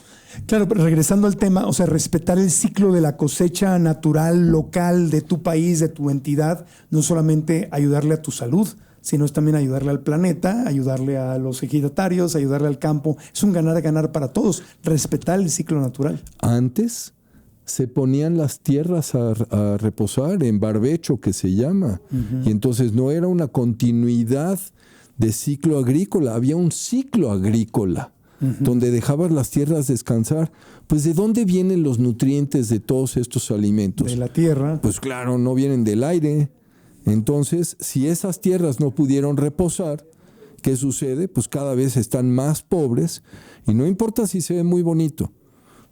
Claro, pero regresando al tema, o sea, respetar el ciclo de la cosecha natural, local, de tu país, de tu entidad, no solamente ayudarle a tu salud, sino es también ayudarle al planeta, ayudarle a los ejidatarios, ayudarle al campo. Es un ganar-ganar para todos, respetar el ciclo natural. Antes se ponían las tierras a reposar en barbecho, que se llama, y entonces no era una continuidad de ciclo agrícola, había un ciclo agrícola donde dejabas las tierras descansar. Pues ¿de dónde vienen los nutrientes de todos estos alimentos? De la tierra. Pues claro, no vienen del aire. Entonces, si esas tierras no pudieron reposar, ¿qué sucede? Pues cada vez están más pobres y no importa si se ve muy bonito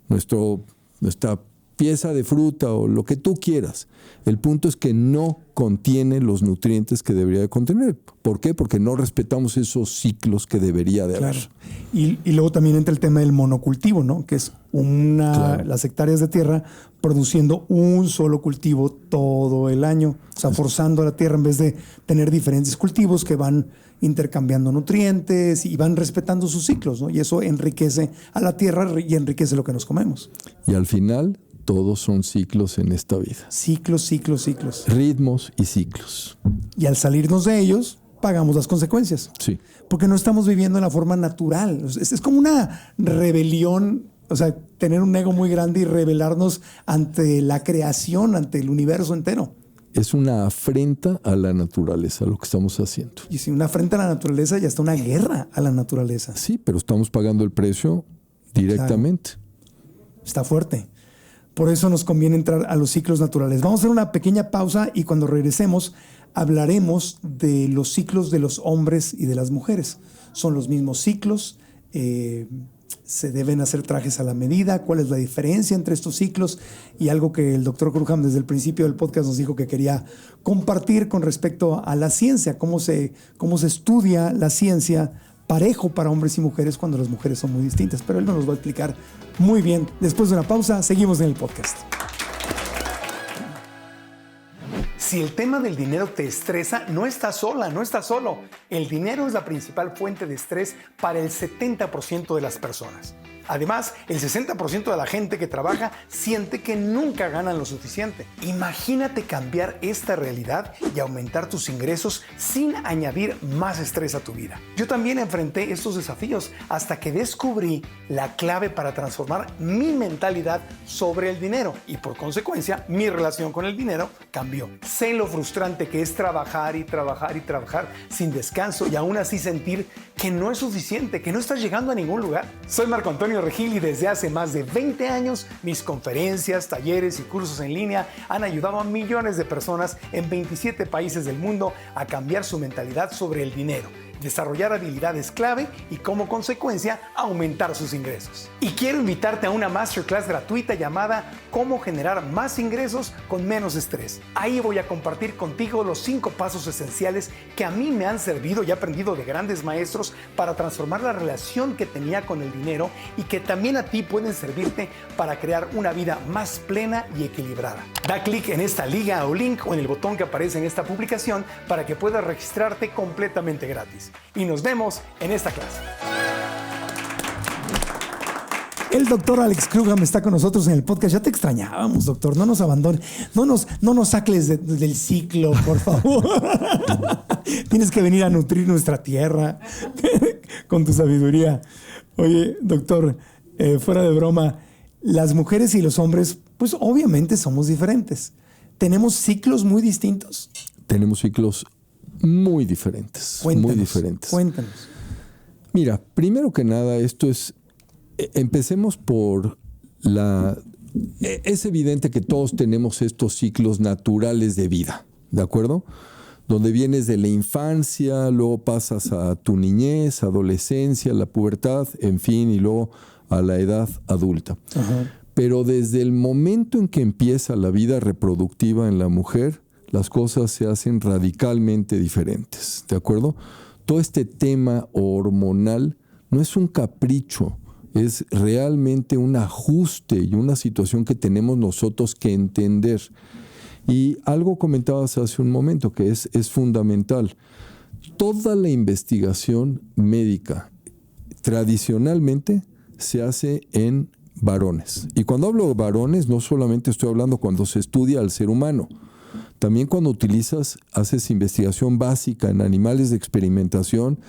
nuestra pieza de fruta o lo que tú quieras. El punto es que no contiene los nutrientes que debería de contener. ¿Por qué? Porque no respetamos esos ciclos que debería de haber. Y luego también entra el tema del monocultivo, ¿no? Que es las hectáreas de tierra produciendo un solo cultivo todo el año. O sea, forzando a la tierra en vez de tener diferentes cultivos que van intercambiando nutrientes y van respetando sus ciclos, ¿no? Y eso enriquece a la tierra y enriquece lo que nos comemos. Y al final, todos son ciclos en esta vida. Ciclos, ciclos, ciclos. Ritmos y ciclos. Y al salirnos de ellos, pagamos las consecuencias. Sí. Porque no estamos viviendo en la forma natural. Es como una rebelión, o sea, tener un ego muy grande y rebelarnos ante la creación, ante el universo entero. Es una afrenta a la naturaleza lo que estamos haciendo. Y si una afrenta a la naturaleza, ya está una guerra a la naturaleza. Sí, pero estamos pagando el precio directamente. Claro. Está fuerte. Por eso nos conviene entrar a los ciclos naturales. Vamos a hacer una pequeña pausa y cuando regresemos hablaremos de los ciclos de los hombres y de las mujeres. Son los mismos ciclos, se deben hacer trajes a la medida, cuál es la diferencia entre estos ciclos y algo que el doctor Crookham desde el principio del podcast nos dijo que quería compartir con respecto a la ciencia, cómo se estudia la ciencia parejo para hombres y mujeres cuando las mujeres son muy distintas. Pero él nos va a explicar muy bien. Después de una pausa, seguimos en el podcast. Si el tema del dinero te estresa, no estás sola, no estás solo. El dinero es la principal fuente de estrés para el 70% de las personas. Además, el 60% de la gente que trabaja siente que nunca ganan lo suficiente. Imagínate cambiar esta realidad y aumentar tus ingresos sin añadir más estrés a tu vida. Yo también enfrenté estos desafíos hasta que descubrí la clave para transformar mi mentalidad sobre el dinero y por consecuencia mi relación con el dinero cambió. Sé lo frustrante que es trabajar y trabajar y trabajar sin descanso y aún así sentir que no es suficiente, que no estás llegando a ningún lugar. Soy Marco Antonio Regil y desde hace más de 20 años mis conferencias, talleres y cursos en línea han ayudado a millones de personas en 27 países del mundo a cambiar su mentalidad sobre el dinero, desarrollar habilidades clave y como consecuencia aumentar sus ingresos. Y quiero invitarte a una masterclass gratuita llamada Cómo generar más ingresos con menos estrés. Ahí voy a compartir contigo los 5 pasos esenciales que a mí me han servido y he aprendido de grandes maestros para transformar la relación que tenía con el dinero y que también a ti pueden servirte para crear una vida más plena y equilibrada. Da clic en esta liga o link o en el botón que aparece en esta publicación para que puedas registrarte completamente gratis. Y nos vemos en esta clase. El doctor Alex Crookham está con nosotros en el podcast. Ya te extrañábamos, doctor. No nos abandones. No nos saques del ciclo, por favor. Tienes que venir a nutrir nuestra tierra con tu sabiduría. Oye, doctor, fuera de broma, las mujeres y los hombres, pues obviamente somos diferentes. ¿Tenemos ciclos muy distintos? Tenemos ciclos muy diferentes. Cuéntanos, muy diferentes. Cuéntanos. Mira, primero que nada, empecemos por es evidente que todos tenemos estos ciclos naturales de vida, ¿de acuerdo? Donde vienes de la infancia, luego pasas a tu niñez, adolescencia, la pubertad, en fin, y luego a la edad adulta. Ajá. Pero desde el momento en que empieza la vida reproductiva en la mujer, las cosas se hacen radicalmente diferentes, ¿de acuerdo? Todo este tema hormonal no es un capricho, es realmente un ajuste y una situación que tenemos nosotros que entender. Y algo comentabas hace un momento que es fundamental. Toda la investigación médica tradicionalmente se hace en varones. Y cuando hablo de varones, no solamente estoy hablando cuando se estudia al ser humano. También cuando haces investigación básica en animales de experimentación,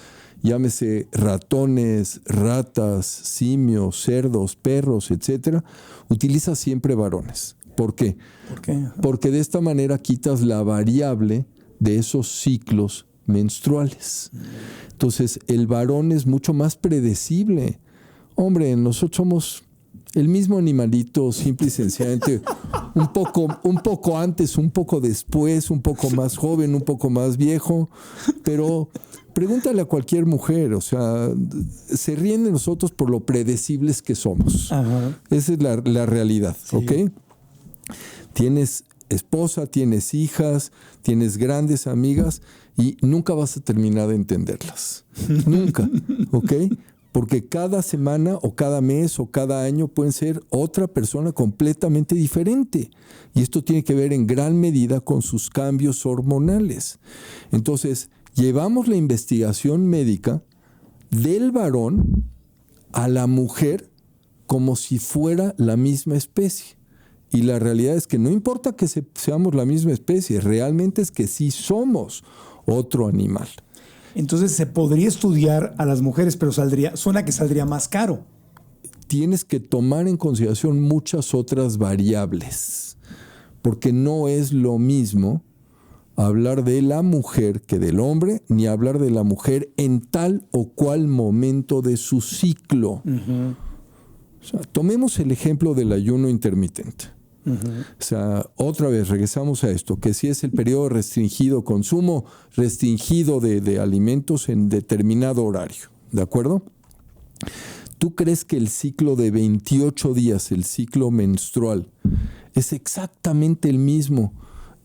llámese ratones, ratas, simios, cerdos, perros, etcétera, utilizas siempre varones. ¿Por qué? ¿Por qué? Porque de esta manera quitas la variable de esos ciclos menstruales. Entonces, el varón es mucho más predecible. Hombre, nosotros somos el mismo animalito, simple y sencillamente, un poco antes, un poco después, un poco más joven, un poco más viejo, pero pregúntale a cualquier mujer, o sea, se ríen de nosotros por lo predecibles que somos. Ajá. Esa es la realidad, Sí. ¿ok? Tienes esposa, tienes hijas, tienes grandes amigas y nunca vas a terminar de entenderlas. Nunca, ¿ok? Porque cada semana o cada mes o cada año pueden ser otra persona completamente diferente. Y esto tiene que ver en gran medida con sus cambios hormonales. Entonces, llevamos la investigación médica del varón a la mujer como si fuera la misma especie. Y la realidad es que no importa que seamos la misma especie, realmente es que sí somos otro animal. Entonces se podría estudiar a las mujeres, pero suena que saldría más caro. Tienes que tomar en consideración muchas otras variables, porque no es lo mismo hablar de la mujer que del hombre, ni hablar de la mujer en tal o cual momento de su ciclo. Uh-huh. O sea, tomemos el ejemplo del ayuno intermitente. Uh-huh. O sea, otra vez regresamos a esto, que si es el periodo restringido, consumo restringido de alimentos en determinado horario, ¿de acuerdo? ¿Tú crees que el ciclo de 28 días, el ciclo menstrual, es exactamente el mismo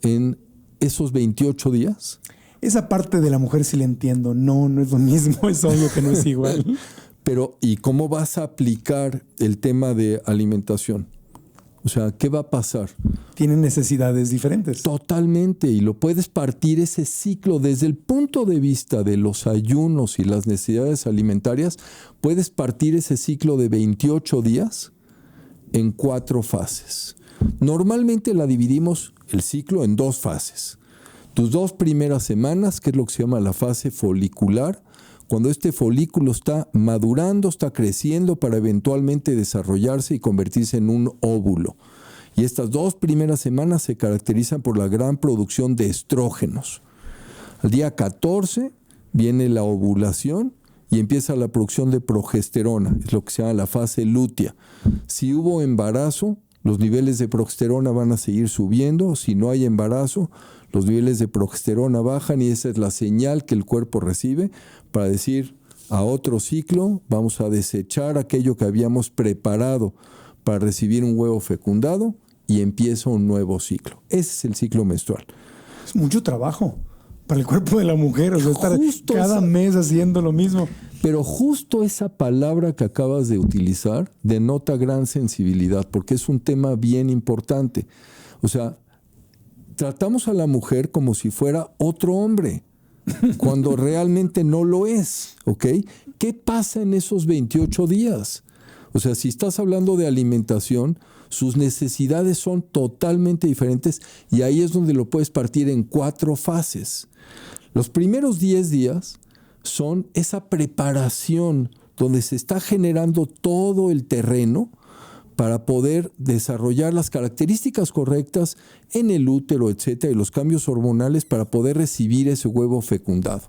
en esos 28 días? Esa parte de la mujer sí la entiendo. No es lo mismo, es obvio que no es igual. Pero, ¿y cómo vas a aplicar el tema de alimentación? O sea, ¿qué va a pasar? Tienen necesidades diferentes. Totalmente, y lo puedes partir ese ciclo desde el punto de vista de los ayunos y las necesidades alimentarias, puedes partir ese ciclo de 28 días en 4 fases. Normalmente la dividimos el ciclo en 2 fases. Tus 2 primeras semanas, que es lo que se llama la fase folicular, cuando este folículo está madurando, está creciendo para eventualmente desarrollarse y convertirse en un óvulo. Y estas 2 primeras semanas se caracterizan por la gran producción de estrógenos. Al día 14 viene la ovulación y empieza la producción de progesterona, es lo que se llama la fase lútea. Si hubo embarazo, los niveles de progesterona van a seguir subiendo. Si no hay embarazo, los niveles de progesterona bajan y esa es la señal que el cuerpo recibe para decir a otro ciclo, vamos a desechar aquello que habíamos preparado para recibir un huevo fecundado y empieza un nuevo ciclo. Ese es el ciclo menstrual. Es mucho trabajo para el cuerpo de la mujer, o sea, estar cada mes haciendo lo mismo. Pero justo esa palabra que acabas de utilizar denota gran sensibilidad, porque es un tema bien importante. O sea, tratamos a la mujer como si fuera otro hombre, cuando realmente no lo es, ¿ok? ¿Qué pasa en esos 28 días? O sea, si estás hablando de alimentación, sus necesidades son totalmente diferentes y ahí es donde lo puedes partir en 4 fases. Los primeros 10 días son esa preparación donde se está generando todo el terreno para poder desarrollar las características correctas en el útero, etcétera, y los cambios hormonales para poder recibir ese huevo fecundado.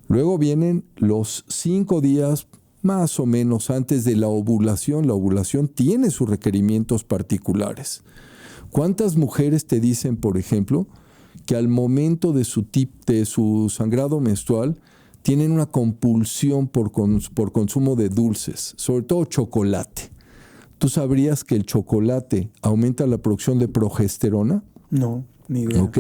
Luego vienen los 5 días más o menos antes de la ovulación. La ovulación tiene sus requerimientos particulares. ¿Cuántas mujeres te dicen, por ejemplo, que al momento de su sangrado menstrual tienen una compulsión por consumo de dulces, sobre todo chocolate? ¿Tú sabrías que el chocolate aumenta la producción de progesterona? No. Ni idea. ¿Ok?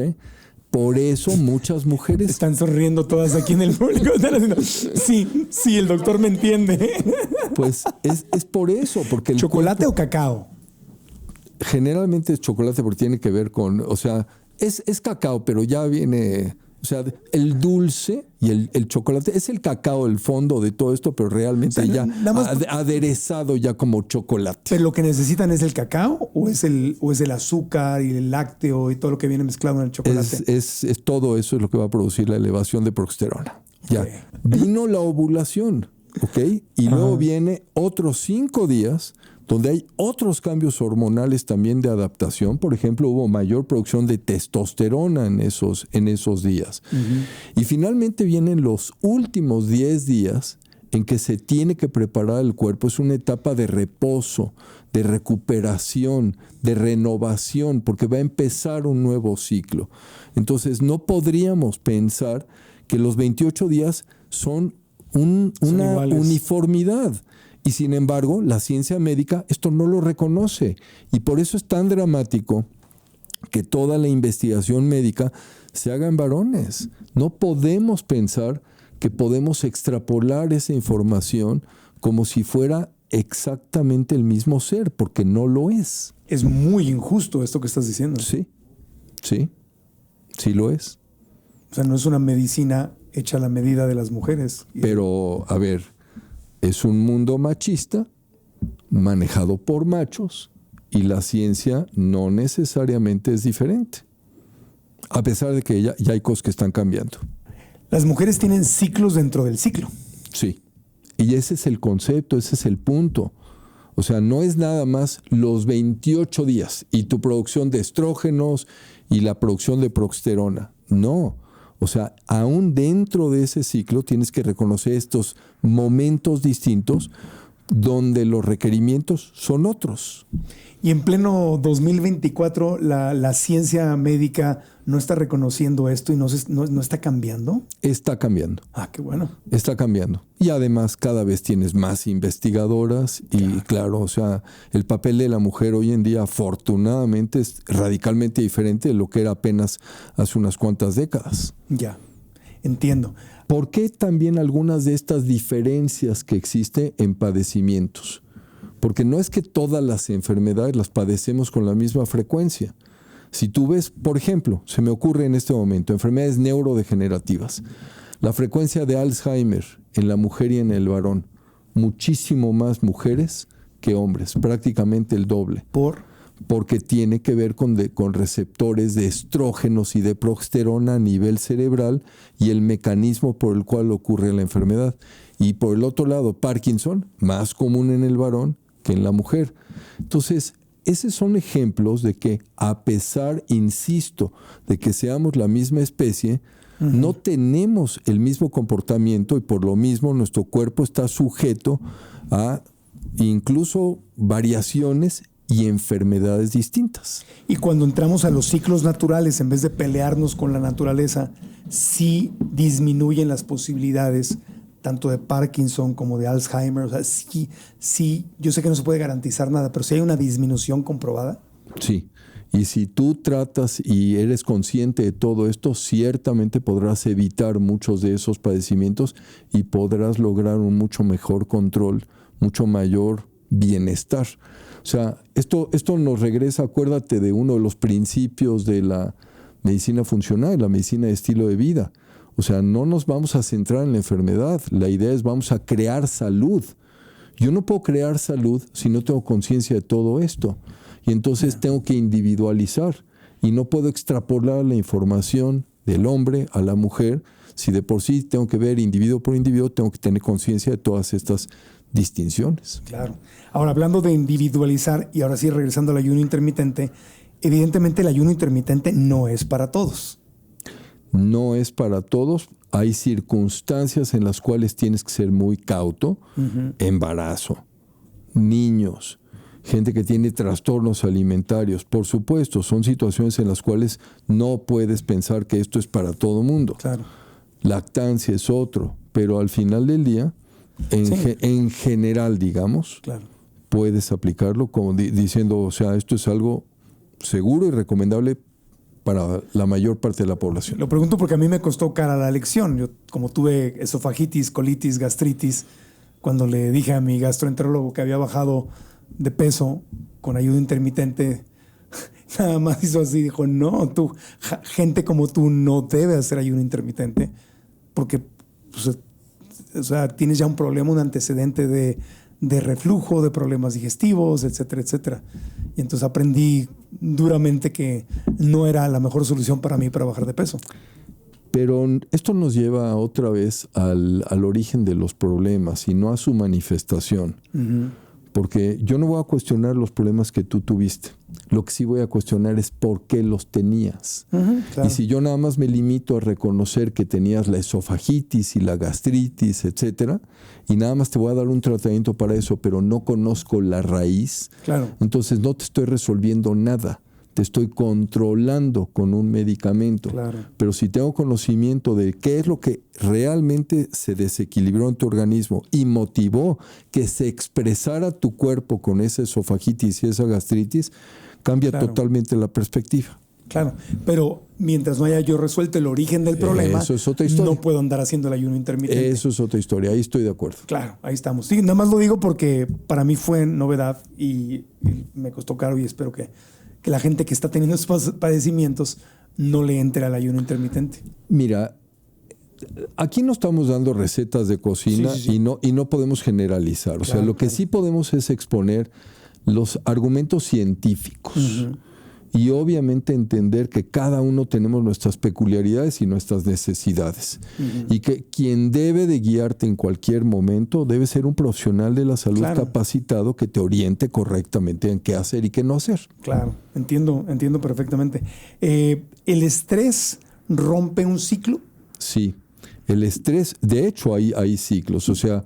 Por eso muchas mujeres... Están sonriendo todas aquí en el público. Están haciendo, sí, el doctor me entiende. Pues es por eso, porque el ¿Chocolate o cacao? Generalmente es chocolate porque tiene que ver con, o sea, es cacao, pero ya viene, o sea, el dulce y el chocolate, es el cacao el fondo de todo esto, pero realmente O sea, ya nada más- aderezado ya como chocolate. ¿Pero lo que necesitan es el cacao o es el azúcar y el lácteo y todo lo que viene mezclado en el chocolate? Es todo eso es lo que va a producir la elevación de progesterona. Ya. Ok. Vino la ovulación, ¿ok? Y luego viene otros 5 días donde hay otros cambios hormonales también de adaptación. Por ejemplo, hubo mayor producción de testosterona en esos días. Y finalmente vienen los últimos 10 días en que se tiene que preparar el cuerpo. Es una etapa de reposo, de recuperación, de renovación, porque va a empezar un nuevo ciclo. Entonces, no podríamos pensar que los 28 días son una iguales. uniformidad. Y sin embargo, la ciencia médica esto no lo reconoce. Y por eso es tan dramático que toda la investigación médica se haga en varones. No podemos pensar que podemos extrapolar esa información como si fuera exactamente el mismo ser, porque no lo es. Es muy injusto esto que estás diciendo. Sí lo es. O sea, no es una medicina hecha a la medida de las mujeres. Pero, a ver, es un mundo machista manejado por machos y la ciencia no necesariamente es diferente. A pesar de que ya hay cosas que están cambiando. Las mujeres tienen ciclos dentro del ciclo. Sí. Y ese es el concepto, ese es el punto. O sea, no es nada más los 28 días y tu producción de estrógenos y la producción de progesterona. No. O sea, aún dentro de ese ciclo tienes que reconocer estos momentos distintos donde los requerimientos son otros. Y en pleno 2024, la ciencia médica no está reconociendo esto y no está cambiando. Está cambiando. Ah, qué bueno. Está cambiando. Y además cada vez tienes más investigadoras y claro, o sea, el papel de la mujer hoy en día afortunadamente es radicalmente diferente de lo que era apenas hace unas cuantas décadas. Ya, entiendo. ¿Por qué también algunas de estas diferencias que existen en padecimientos? Porque no es que todas las enfermedades las padecemos con la misma frecuencia. Si tú ves, por ejemplo, se me ocurre en este momento, enfermedades neurodegenerativas, la frecuencia de Alzheimer en la mujer y en el varón, muchísimo más mujeres que hombres, prácticamente el doble. Porque tiene que ver con receptores de estrógenos y de progesterona a nivel cerebral y el mecanismo por el cual ocurre la enfermedad. Y por el otro lado, Parkinson, más común en el varón que en la mujer. Entonces, esos son ejemplos de que a pesar, insisto, de que seamos la misma especie, no tenemos el mismo comportamiento y por lo mismo nuestro cuerpo está sujeto a incluso variaciones y enfermedades distintas. Y cuando entramos a los ciclos naturales, en vez de pelearnos con la naturaleza, sí disminuyen las posibilidades tanto de Parkinson como de Alzheimer. O sea, sí, yo sé que no se puede garantizar nada, pero sí hay una disminución comprobada. Sí, y si tú tratas y eres consciente de todo esto, ciertamente podrás evitar muchos de esos padecimientos y podrás lograr un mucho mejor control, mucho mayor bienestar. O sea, esto nos regresa, acuérdate de uno de los principios de la medicina funcional, la medicina de estilo de vida. O sea, no nos vamos a centrar en la enfermedad. La idea es vamos a crear salud. Yo no puedo crear salud si no tengo conciencia de todo esto. Y entonces tengo que individualizar. Y no puedo extrapolar la información del hombre a la mujer. Si de por sí tengo que ver individuo por individuo, tengo que tener conciencia de todas estas distinciones. Claro. Ahora, hablando de individualizar, y ahora sí regresando al ayuno intermitente, evidentemente el ayuno intermitente no es para todos. No es para todos. Hay circunstancias en las cuales tienes que ser muy cauto. Embarazo, niños, gente que tiene trastornos alimentarios. Por supuesto, son situaciones en las cuales no puedes pensar que esto es para todo mundo. Claro. Lactancia es otro, pero al final del día, en general, digamos, claro, puedes aplicarlo como diciendo, o sea, esto es algo seguro y recomendable para la mayor parte de la población. Lo pregunto porque a mí me costó cara la lección. Yo, como tuve esofagitis, colitis, gastritis, cuando le dije a mi gastroenterólogo que había bajado de peso con ayuno intermitente, nada más hizo así, dijo, no, gente como tú no debe hacer ayuno intermitente porque pues, o sea, tienes ya un problema, un antecedente de reflujo, de problemas digestivos, etcétera, etcétera. Y entonces aprendí duramente que no era la mejor solución para mí para bajar de peso. Pero esto nos lleva otra vez al origen de los problemas y no a su manifestación. Uh-huh. Porque yo no voy a cuestionar los problemas que tú tuviste. Lo que sí voy a cuestionar es por qué los tenías. Uh-huh, claro. Y si yo nada más me limito a reconocer que tenías la esofagitis y la gastritis, etcétera, y nada más te voy a dar un tratamiento para eso, pero no conozco la raíz, claro, entonces no te estoy resolviendo nada. Te estoy controlando con un medicamento. Claro. Pero si tengo conocimiento de qué es lo que realmente se desequilibró en tu organismo y motivó que se expresara tu cuerpo con esa esofagitis y esa gastritis, cambia totalmente la perspectiva. Claro, pero mientras no haya yo resuelto el origen del problema, eso es otra historia. No puedo andar haciendo el ayuno intermitente. Eso es otra historia, ahí estoy de acuerdo. Claro, ahí estamos. Sí, nada más lo digo porque para mí fue novedad y me costó caro y espero que la gente que está teniendo esos padecimientos no le entre al ayuno intermitente. Mira, aquí no estamos dando recetas de cocina sí. Y no podemos generalizar. O sea, lo que sí podemos es exponer los argumentos científicos. Uh-huh. Y obviamente entender que cada uno tenemos nuestras peculiaridades y nuestras necesidades. Uh-huh. Y que quien debe de guiarte en cualquier momento debe ser un profesional de la salud capacitado que te oriente correctamente en qué hacer y qué no hacer. Claro, entiendo perfectamente. ¿El estrés rompe un ciclo? Sí, el estrés, de hecho hay ciclos. O sea,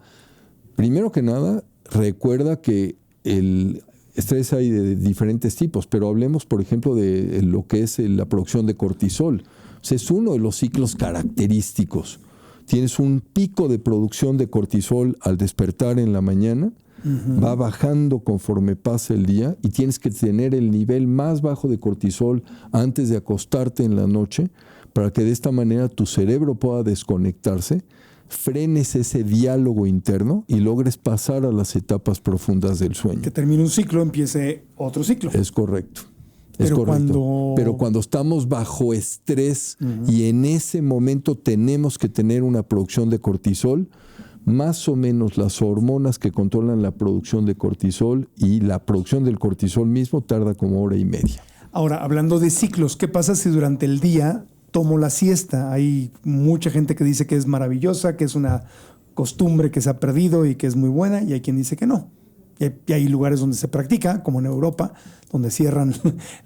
primero que nada, recuerda que el estrés hay de diferentes tipos, pero hablemos, por ejemplo, de lo que es la producción de cortisol. O sea, es uno de los ciclos característicos. Tienes un pico de producción de cortisol al despertar en la mañana, uh-huh, va bajando conforme pasa el día y tienes que tener el nivel más bajo de cortisol antes de acostarte en la noche para que de esta manera tu cerebro pueda desconectarse, frenes ese diálogo interno y logres pasar a las etapas profundas del sueño. Que termine un ciclo, empiece otro ciclo. Es correcto. Pero cuando estamos bajo estrés, uh-huh, y en ese momento tenemos que tener una producción de cortisol, más o menos las hormonas que controlan la producción de cortisol y la producción del cortisol mismo tarda como 1 hora y media. Ahora, hablando de ciclos, ¿qué pasa si durante el día tomo la siesta? Hay mucha gente que dice que es maravillosa, que es una costumbre que se ha perdido y que es muy buena, y hay quien dice que no. Y hay lugares donde se practica, como en Europa, donde cierran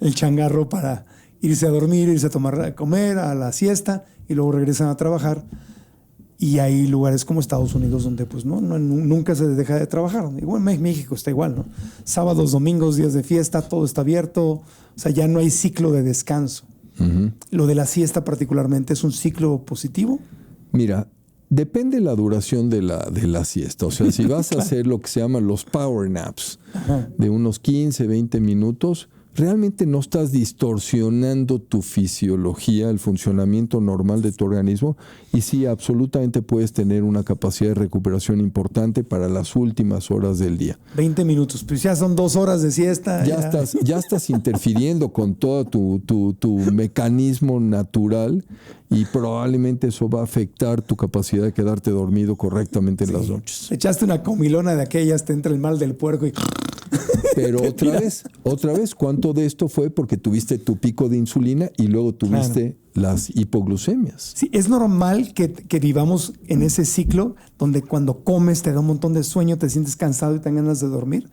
el changarro para irse a dormir, irse a comer, a la siesta, y luego regresan a trabajar. Y hay lugares como Estados Unidos donde pues nunca se deja de trabajar. Igual México está igual, ¿no? Sábados, domingos, días de fiesta, todo está abierto. O sea, ya no hay ciclo de descanso. Uh-huh. Lo de la siesta particularmente, ¿es un ciclo positivo? Mira, depende la duración de la siesta. O sea, si vas a hacer lo que se llaman los power naps, ajá, de unos 15, 20 minutos, realmente no estás distorsionando tu fisiología, el funcionamiento normal de tu organismo, y sí, absolutamente puedes tener una capacidad de recuperación importante para las últimas horas del día. 20 minutos, pues ya son 2 horas de siesta. Ya estás interfiriendo con todo tu mecanismo natural y probablemente eso va a afectar tu capacidad de quedarte dormido correctamente en las noches. Echaste una comilona de aquellas, te entra el mal del puerco y... Pero otra vez, ¿cuánto de esto fue porque tuviste tu pico de insulina y luego tuviste las hipoglucemias? Sí, es normal que vivamos en ese ciclo donde cuando comes te da un montón de sueño, te sientes cansado y te dan ganas de dormir,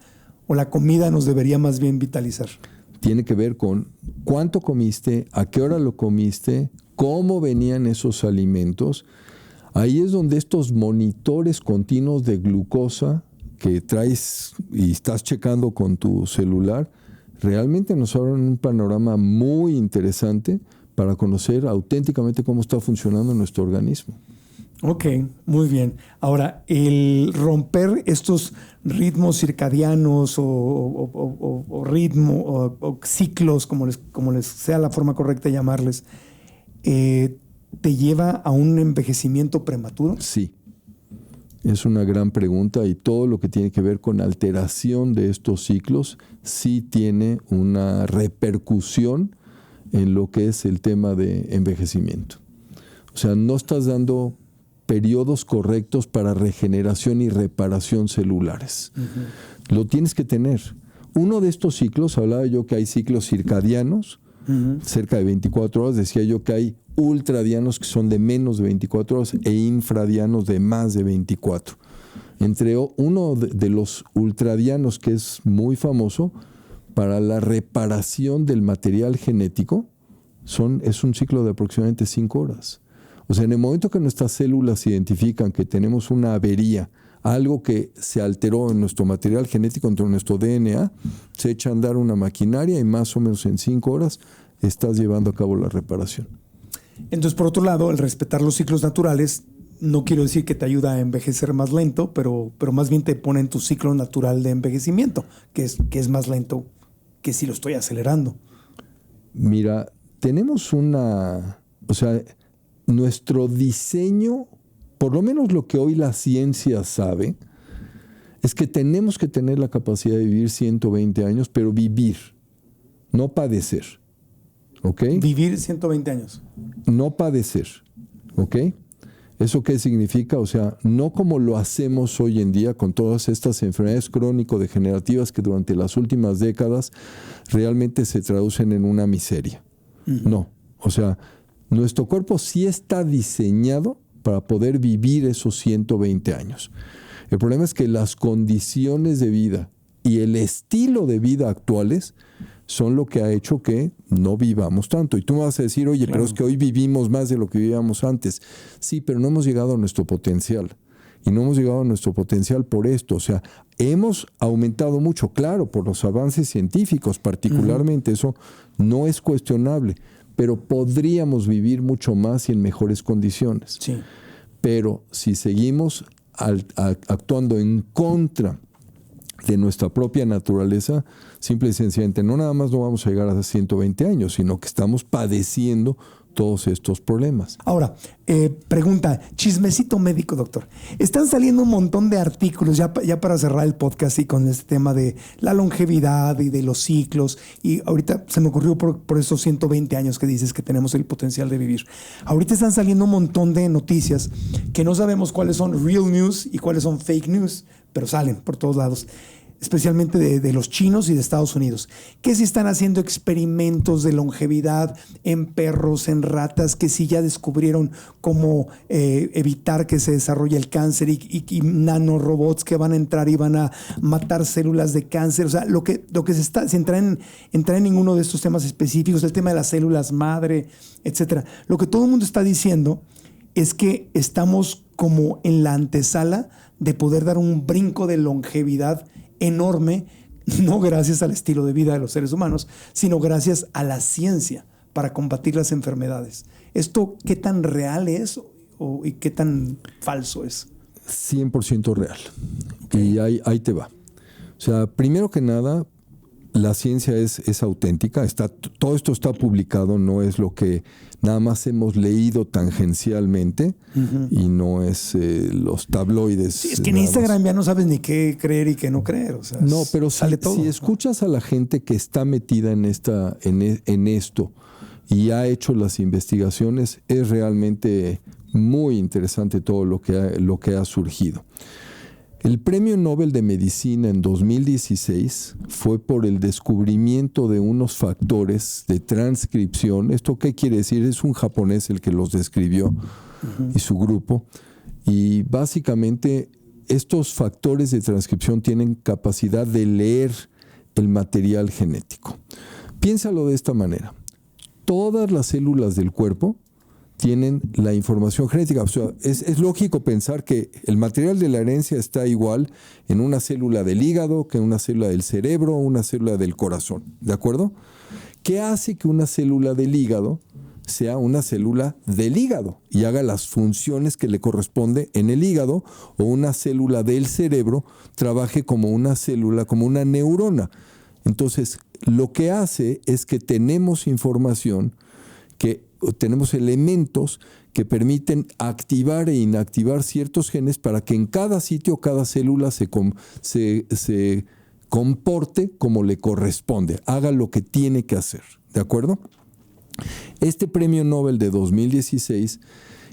o la comida nos debería más bien vitalizar. Tiene que ver con cuánto comiste, a qué hora lo comiste, cómo venían esos alimentos. Ahí es donde estos monitores continuos de glucosa que traes y estás checando con tu celular, realmente nos abren un panorama muy interesante para conocer auténticamente cómo está funcionando nuestro organismo. Ok, muy bien. Ahora, el romper estos ritmos circadianos o ritmo o ciclos, como les sea la forma correcta de llamarles, ¿te lleva a un envejecimiento prematuro? Sí. Es una gran pregunta y todo lo que tiene que ver con alteración de estos ciclos sí tiene una repercusión en lo que es el tema de envejecimiento. O sea, no estás dando periodos correctos para regeneración y reparación celulares. Uh-huh. Lo tienes que tener. Uno de estos ciclos, hablaba yo que hay ciclos circadianos, uh-huh, cerca de 24 horas, decía yo que hay ultradianos que son de menos de 24 horas e infradianos de más de 24. Entre uno de los ultradianos que es muy famoso para la reparación del material genético es un ciclo de aproximadamente 5 horas. O sea, en el momento que nuestras células identifican que tenemos una avería, algo que se alteró en nuestro material genético, en nuestro DNA, se echa a andar una maquinaria y más o menos en 5 horas estás llevando a cabo la reparación. Entonces, por otro lado, el respetar los ciclos naturales, no quiero decir que te ayuda a envejecer más lento, pero más bien te pone en tu ciclo natural de envejecimiento, que es más lento que si lo estoy acelerando. Mira, tenemos nuestro diseño, por lo menos lo que hoy la ciencia sabe, es que tenemos que tener la capacidad de vivir 120 años, pero vivir, no padecer. ¿Ok? Vivir 120 años. No padecer. ¿Ok? ¿Eso qué significa? O sea, no como lo hacemos hoy en día con todas estas enfermedades crónico-degenerativas que durante las últimas décadas realmente se traducen en una miseria. Uh-huh. No. O sea, nuestro cuerpo sí está diseñado para poder vivir esos 120 años. El problema es que las condiciones de vida y el estilo de vida actuales son lo que ha hecho que no vivamos tanto. Y tú me vas a decir, oye, claro, pero es que hoy vivimos más de lo que vivíamos antes. Sí, pero no hemos llegado a nuestro potencial. Y no hemos llegado a nuestro potencial por esto. O sea, hemos aumentado mucho, claro, por los avances científicos particularmente. Uh-huh. Eso no es cuestionable. Pero podríamos vivir mucho más y en mejores condiciones. Sí. Pero si seguimos actuando en contra de nuestra propia naturaleza, simple y sencillamente, no nada más no vamos a llegar a 120 años, sino que estamos padeciendo todos estos problemas. Ahora, pregunta, chismecito médico, doctor. Están saliendo un montón de artículos, ya para cerrar el podcast y con este tema de la longevidad y de los ciclos, y ahorita se me ocurrió por esos 120 años que dices que tenemos el potencial de vivir. Ahorita están saliendo un montón de noticias que no sabemos cuáles son real news y cuáles son fake news, pero salen por todos lados, especialmente de los chinos y de Estados Unidos, que si están haciendo experimentos de longevidad en perros, en ratas, que si ya descubrieron cómo evitar que se desarrolle el cáncer y nanorobots que van a entrar y van a matar células de cáncer. O sea, lo que se está, sin entrar en ninguno de estos temas específicos, el tema de las células madre, etcétera. Lo que todo el mundo está diciendo es que estamos como en la antesala de poder dar un brinco de longevidad enorme, no gracias al estilo de vida de los seres humanos, sino gracias a la ciencia para combatir las enfermedades. ¿Esto qué tan real es y qué tan falso es? 100% real. Okay. Y ahí te va. O sea, primero que nada, la ciencia es auténtica. Todo esto está publicado, no es lo que nada más hemos leído tangencialmente. Uh-huh. Y no es los tabloides. Sí, es que en Instagram ya no sabes ni qué creer y qué no creer. O sea, no, pero sale todo, si escuchas a la gente que está metida en esto y ha hecho las investigaciones, es realmente muy interesante todo lo que ha surgido. El Premio Nobel de Medicina en 2016 fue por el descubrimiento de unos factores de transcripción. ¿Esto qué quiere decir? Es un japonés el que los describió, uh-huh, y su grupo. Y básicamente estos factores de transcripción tienen capacidad de leer el material genético. Piénsalo de esta manera. Todas las células del cuerpo tienen la información genética. O sea, es lógico pensar que el material de la herencia está igual en una célula del hígado que en una célula del cerebro o una célula del corazón. ¿De acuerdo? ¿Qué hace que una célula del hígado sea una célula del hígado y haga las funciones que le corresponde en el hígado, o una célula del cerebro trabaje como una célula, como una neurona. Entonces, lo que hace es que tenemos información, que tenemos elementos que permiten activar e inactivar ciertos genes para que en cada sitio, cada célula se comporte como le corresponde, haga lo que tiene que hacer, ¿de acuerdo? Este premio Nobel de 2016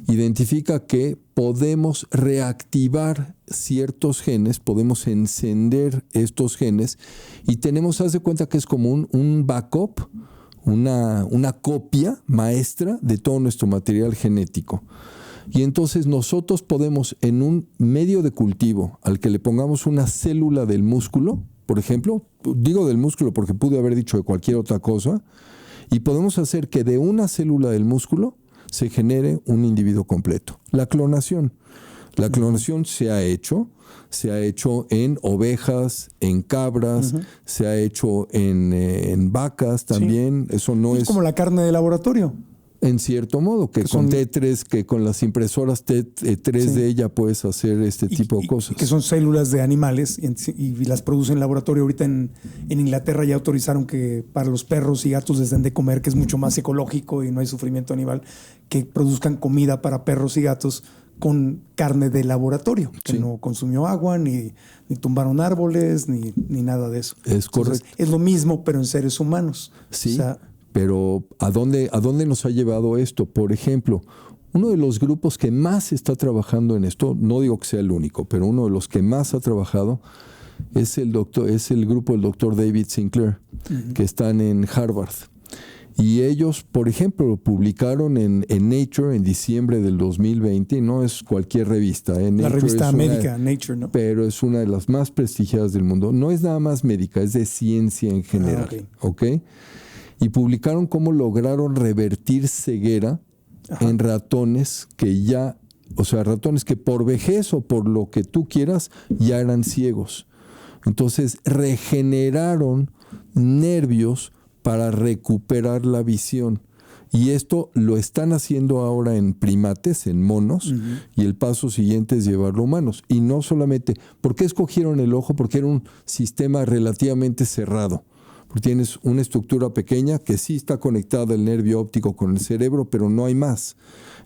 identifica que podemos reactivar ciertos genes, podemos encender estos genes, y tenemos, haz de cuenta que es como un backup, una copia maestra de todo nuestro material genético. Y entonces nosotros podemos, en un medio de cultivo al que le pongamos una célula del músculo, por ejemplo, digo del músculo porque pude haber dicho de cualquier otra cosa, y podemos hacer que de una célula del músculo se genere un individuo completo. La clonación. La clonación se ha hecho en ovejas, en cabras, se ha hecho en vacas también. Sí. Eso no es como la carne de laboratorio. En cierto modo, que con T3, que con las impresoras T3 de ella puedes hacer este tipo de cosas. Que son células de animales y las producen en laboratorio. Ahorita en Inglaterra ya autorizaron que para los perros y gatos les den de comer, que es mucho más ecológico y no hay sufrimiento animal, que produzcan comida para perros y gatos con carne de laboratorio, que no consumió agua, ni tumbaron árboles, ni nada de eso. Es correcto. Entonces, es lo mismo, pero en seres humanos. Sí. O sea, pero ¿a dónde nos ha llevado esto? Por ejemplo, uno de los grupos que más está trabajando en esto, no digo que sea el único, pero uno de los que más ha trabajado es el grupo del doctor David Sinclair, que están en Harvard. Y ellos, por ejemplo, publicaron en Nature en diciembre del 2020, no es cualquier revista. La revista médica, Nature, ¿no? Pero es una de las más prestigiadas del mundo. No es nada más médica, es de ciencia en general. ¿Ok? Y publicaron cómo lograron revertir ceguera en ratones ratones que por vejez o por lo que tú quieras ya eran ciegos. Entonces regeneraron nervios para recuperar la visión. Y esto lo están haciendo ahora en primates, en monos, y el paso siguiente es llevarlo a humanos. Y no solamente, ¿por qué escogieron el ojo? Porque era un sistema relativamente cerrado. Porque tienes una estructura pequeña que sí está conectada el nervio óptico con el cerebro, pero no hay más.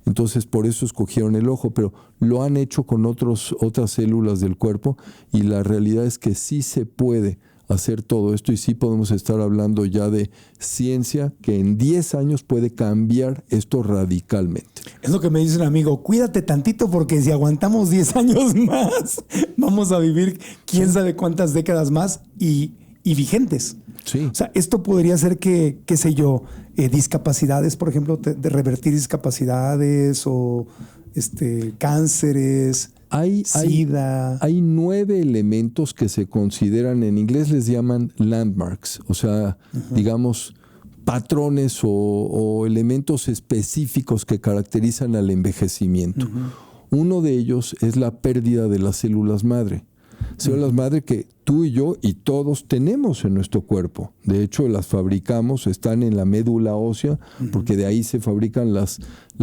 Entonces por eso escogieron el ojo, pero lo han hecho con otras células del cuerpo, y la realidad es que sí se puede hacer todo esto, y sí podemos estar hablando ya de ciencia que en 10 años puede cambiar esto radicalmente. Es lo que me dice un amigo, cuídate tantito porque si aguantamos 10 años más, vamos a vivir quién sabe cuántas décadas más y vigentes. Sí. O sea, esto podría ser que, qué sé yo, discapacidades, por ejemplo, de revertir discapacidades o cánceres, SIDA. Hay 9 elementos que se consideran, en inglés les llaman landmarks, o sea, digamos, patrones o elementos específicos que caracterizan al envejecimiento. Uno de ellos es la pérdida de las células madre. Células madre que tú y yo y todos tenemos en nuestro cuerpo. De hecho, las fabricamos, están en la médula ósea, porque de ahí se fabrican las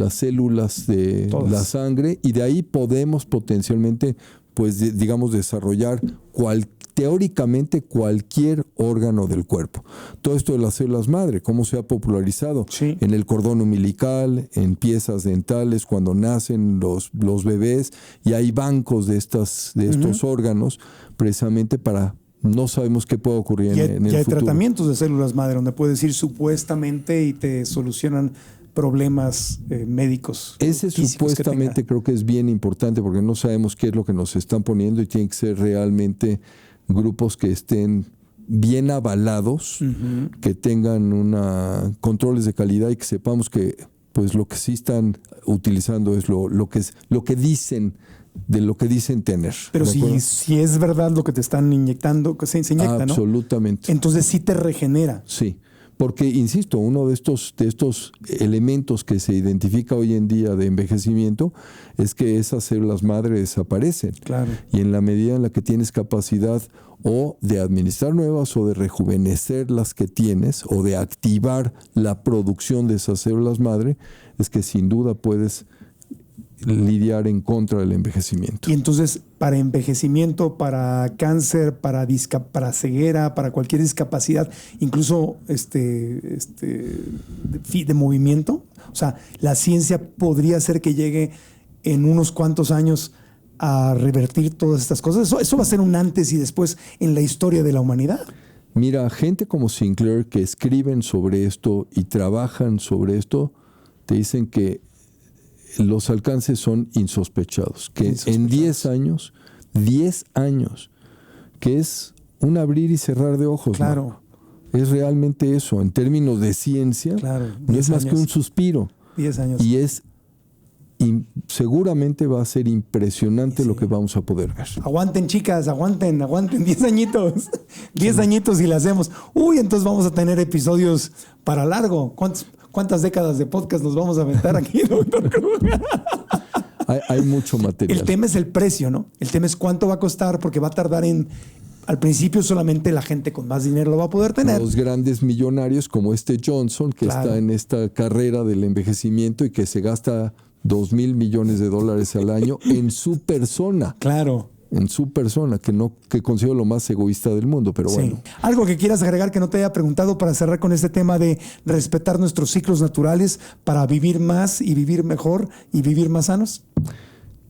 células de la sangre, y de ahí podemos potencialmente, pues, digamos, desarrollar teóricamente cualquier órgano del cuerpo. Todo esto de las células madre, cómo se ha popularizado en el cordón umbilical, en piezas dentales, cuando nacen los bebés, y hay bancos de estos órganos precisamente para... No sabemos qué puede ocurrir en el futuro. Y hay tratamientos de células madre donde puedes ir supuestamente y te solucionan problemas médicos. Ese supuestamente creo que es bien importante, porque no sabemos qué es lo que nos están poniendo, y tienen que ser realmente grupos que estén bien avalados, que tengan controles de calidad, y que sepamos que pues lo que sí están utilizando es lo que dicen, de lo que dicen tener. Pero si es verdad lo que te están inyectando, que se inyecta, absolutamente, ¿no? Entonces sí te regenera. Sí. Porque, insisto, uno de estos elementos que se identifica hoy en día de envejecimiento es que esas células madre desaparecen. Claro. Y en la medida en la que tienes capacidad o de administrar nuevas o de rejuvenecer las que tienes o de activar la producción de esas células madre, es que sin duda puedes lidiar en contra del envejecimiento. Y entonces, para envejecimiento, para cáncer, para ceguera, para cualquier discapacidad, incluso de movimiento, o sea, la ciencia podría hacer que llegue en unos cuantos años a revertir todas estas cosas. Eso va a ser un antes y después en la historia de la humanidad. Mira, gente como Sinclair que escriben sobre esto y trabajan sobre esto, te dicen que los alcances son insospechados, que en 10 años, que es un abrir y cerrar de ojos. Claro. ¿No? Es realmente eso, en términos de ciencia, claro, no es más que un suspiro. 10 años. Y seguramente va a ser impresionante lo que vamos a poder ver. Aguanten, chicas, aguanten, 10 añitos. 10 añitos y le hacemos. Entonces vamos a tener episodios para largo. ¿Cuántas décadas de podcast nos vamos a aventar aquí, doctor Cruz? Hay mucho material. El tema es el precio, ¿no? El tema es cuánto va a costar, porque va a tardar al principio solamente la gente con más dinero lo va a poder tener. Los grandes millonarios como Johnson, que claro. está en esta carrera del envejecimiento y que se gasta $2,000 millones al año en su persona. Claro. En su persona, que considero lo más egoísta del mundo, pero bueno. Sí. ¿Algo que quieras agregar que no te haya preguntado para cerrar con este tema de respetar nuestros ciclos naturales para vivir más y vivir mejor y vivir más sanos?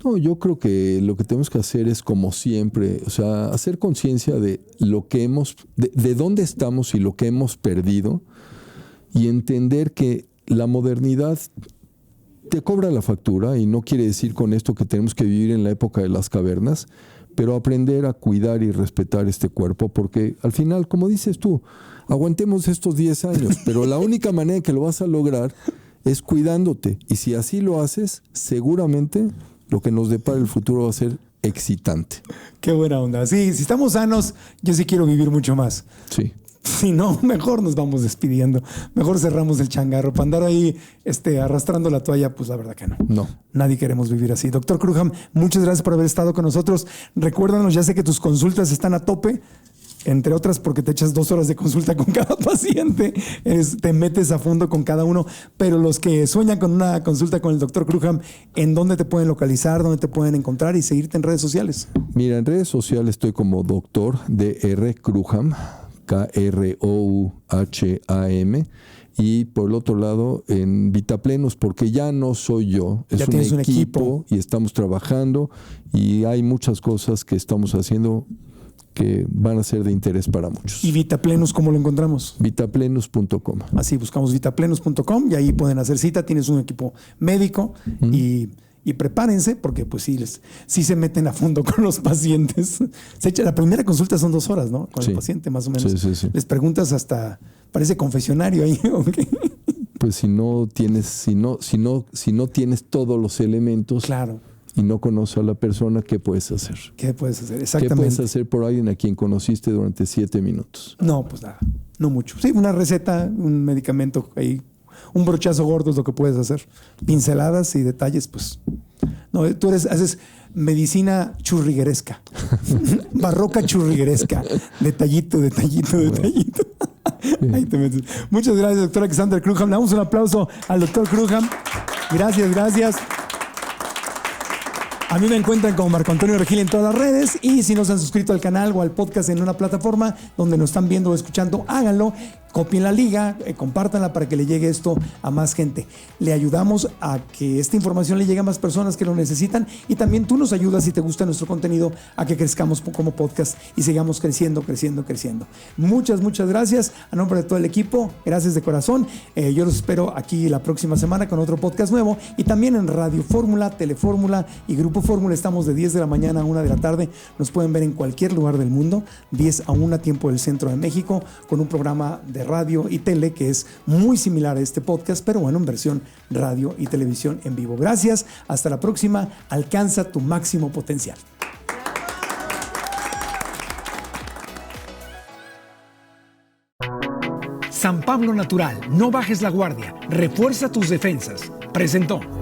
No, yo creo que lo que tenemos que hacer es, como siempre, o sea, hacer conciencia de lo que de dónde estamos y lo que hemos perdido, y entender que la modernidad te cobra la factura, y no quiere decir con esto que tenemos que vivir en la época de las cavernas, pero aprender a cuidar y respetar este cuerpo, porque al final, como dices tú, aguantemos estos 10 años, pero la única manera en que lo vas a lograr es cuidándote, y si así lo haces, seguramente lo que nos depara el futuro va a ser excitante. Qué buena onda. Sí, si estamos sanos, yo sí quiero vivir mucho más. Sí. Si no, mejor nos vamos despidiendo. Mejor cerramos el changarro. Para andar ahí arrastrando la toalla, pues la verdad que no. No. Nadie queremos vivir así. Doctor Crujam, muchas gracias por haber estado con nosotros. Recuérdanos, ya sé que tus consultas están a tope, entre otras porque te echas 2 horas de consulta con cada paciente. Te metes a fondo con cada uno. Pero los que sueñan con una consulta con el doctor Crujam, ¿en dónde te pueden localizar? ¿Dónde te pueden encontrar y seguirte en redes sociales? Mira, en redes sociales estoy como Dr. Dr. Crujam, Krouham, y por el otro lado en Vitaplenos, porque ya no soy yo, es un equipo y estamos trabajando, y hay muchas cosas que estamos haciendo que van a ser de interés para muchos. ¿Y Vitaplenos cómo lo encontramos? Vitaplenos.com. Así, buscamos vitaplenos.com y ahí pueden hacer cita. Tienes un equipo médico y prepárense, porque pues sí se meten a fondo con los pacientes. La primera consulta son 2 horas, ¿no? Con el paciente, más o menos. Sí. Les preguntas hasta, parece confesionario ahí. ¿Okay? Pues si no tienes todos los elementos, claro, y no conoces a la persona, ¿qué puedes hacer? ¿Qué puedes hacer? Exactamente. ¿Qué puedes hacer por alguien a quien conociste durante 7 minutos? No, pues nada, no mucho. Sí, una receta, un medicamento ahí. Un brochazo gordo es lo que puedes hacer. Pinceladas y detalles, pues. No, tú haces medicina churrigueresca. Barroca churrigueresca. Detallito. Ahí te metes. Muchas gracias, doctor Alexander Crujam. Le damos un aplauso al doctor Crujam. Gracias. A mí me encuentran como Marco Antonio Regil en todas las redes, y si no se han suscrito al canal o al podcast en una plataforma donde nos están viendo o escuchando, háganlo, copien la liga, compártanla para que le llegue esto a más gente. Le ayudamos a que esta información le llegue a más personas que lo necesitan, y también tú nos ayudas, si te gusta nuestro contenido, a que crezcamos como podcast y sigamos creciendo. Muchas gracias a nombre de todo el equipo, gracias de corazón. Yo los espero aquí la próxima semana con otro podcast nuevo, y también en Radio Fórmula, Telefórmula y Grupo Fórmula. Estamos de 10 de la mañana a 1 de la tarde. Nos pueden ver en cualquier lugar del mundo, 10 a 1 tiempo del centro de México, con un programa de radio y tele que es muy similar a este podcast, pero bueno, en versión radio y televisión en vivo. Gracias, hasta la próxima. Alcanza tu máximo potencial. San Pablo Natural, no bajes la guardia, refuerza tus defensas. Presentó.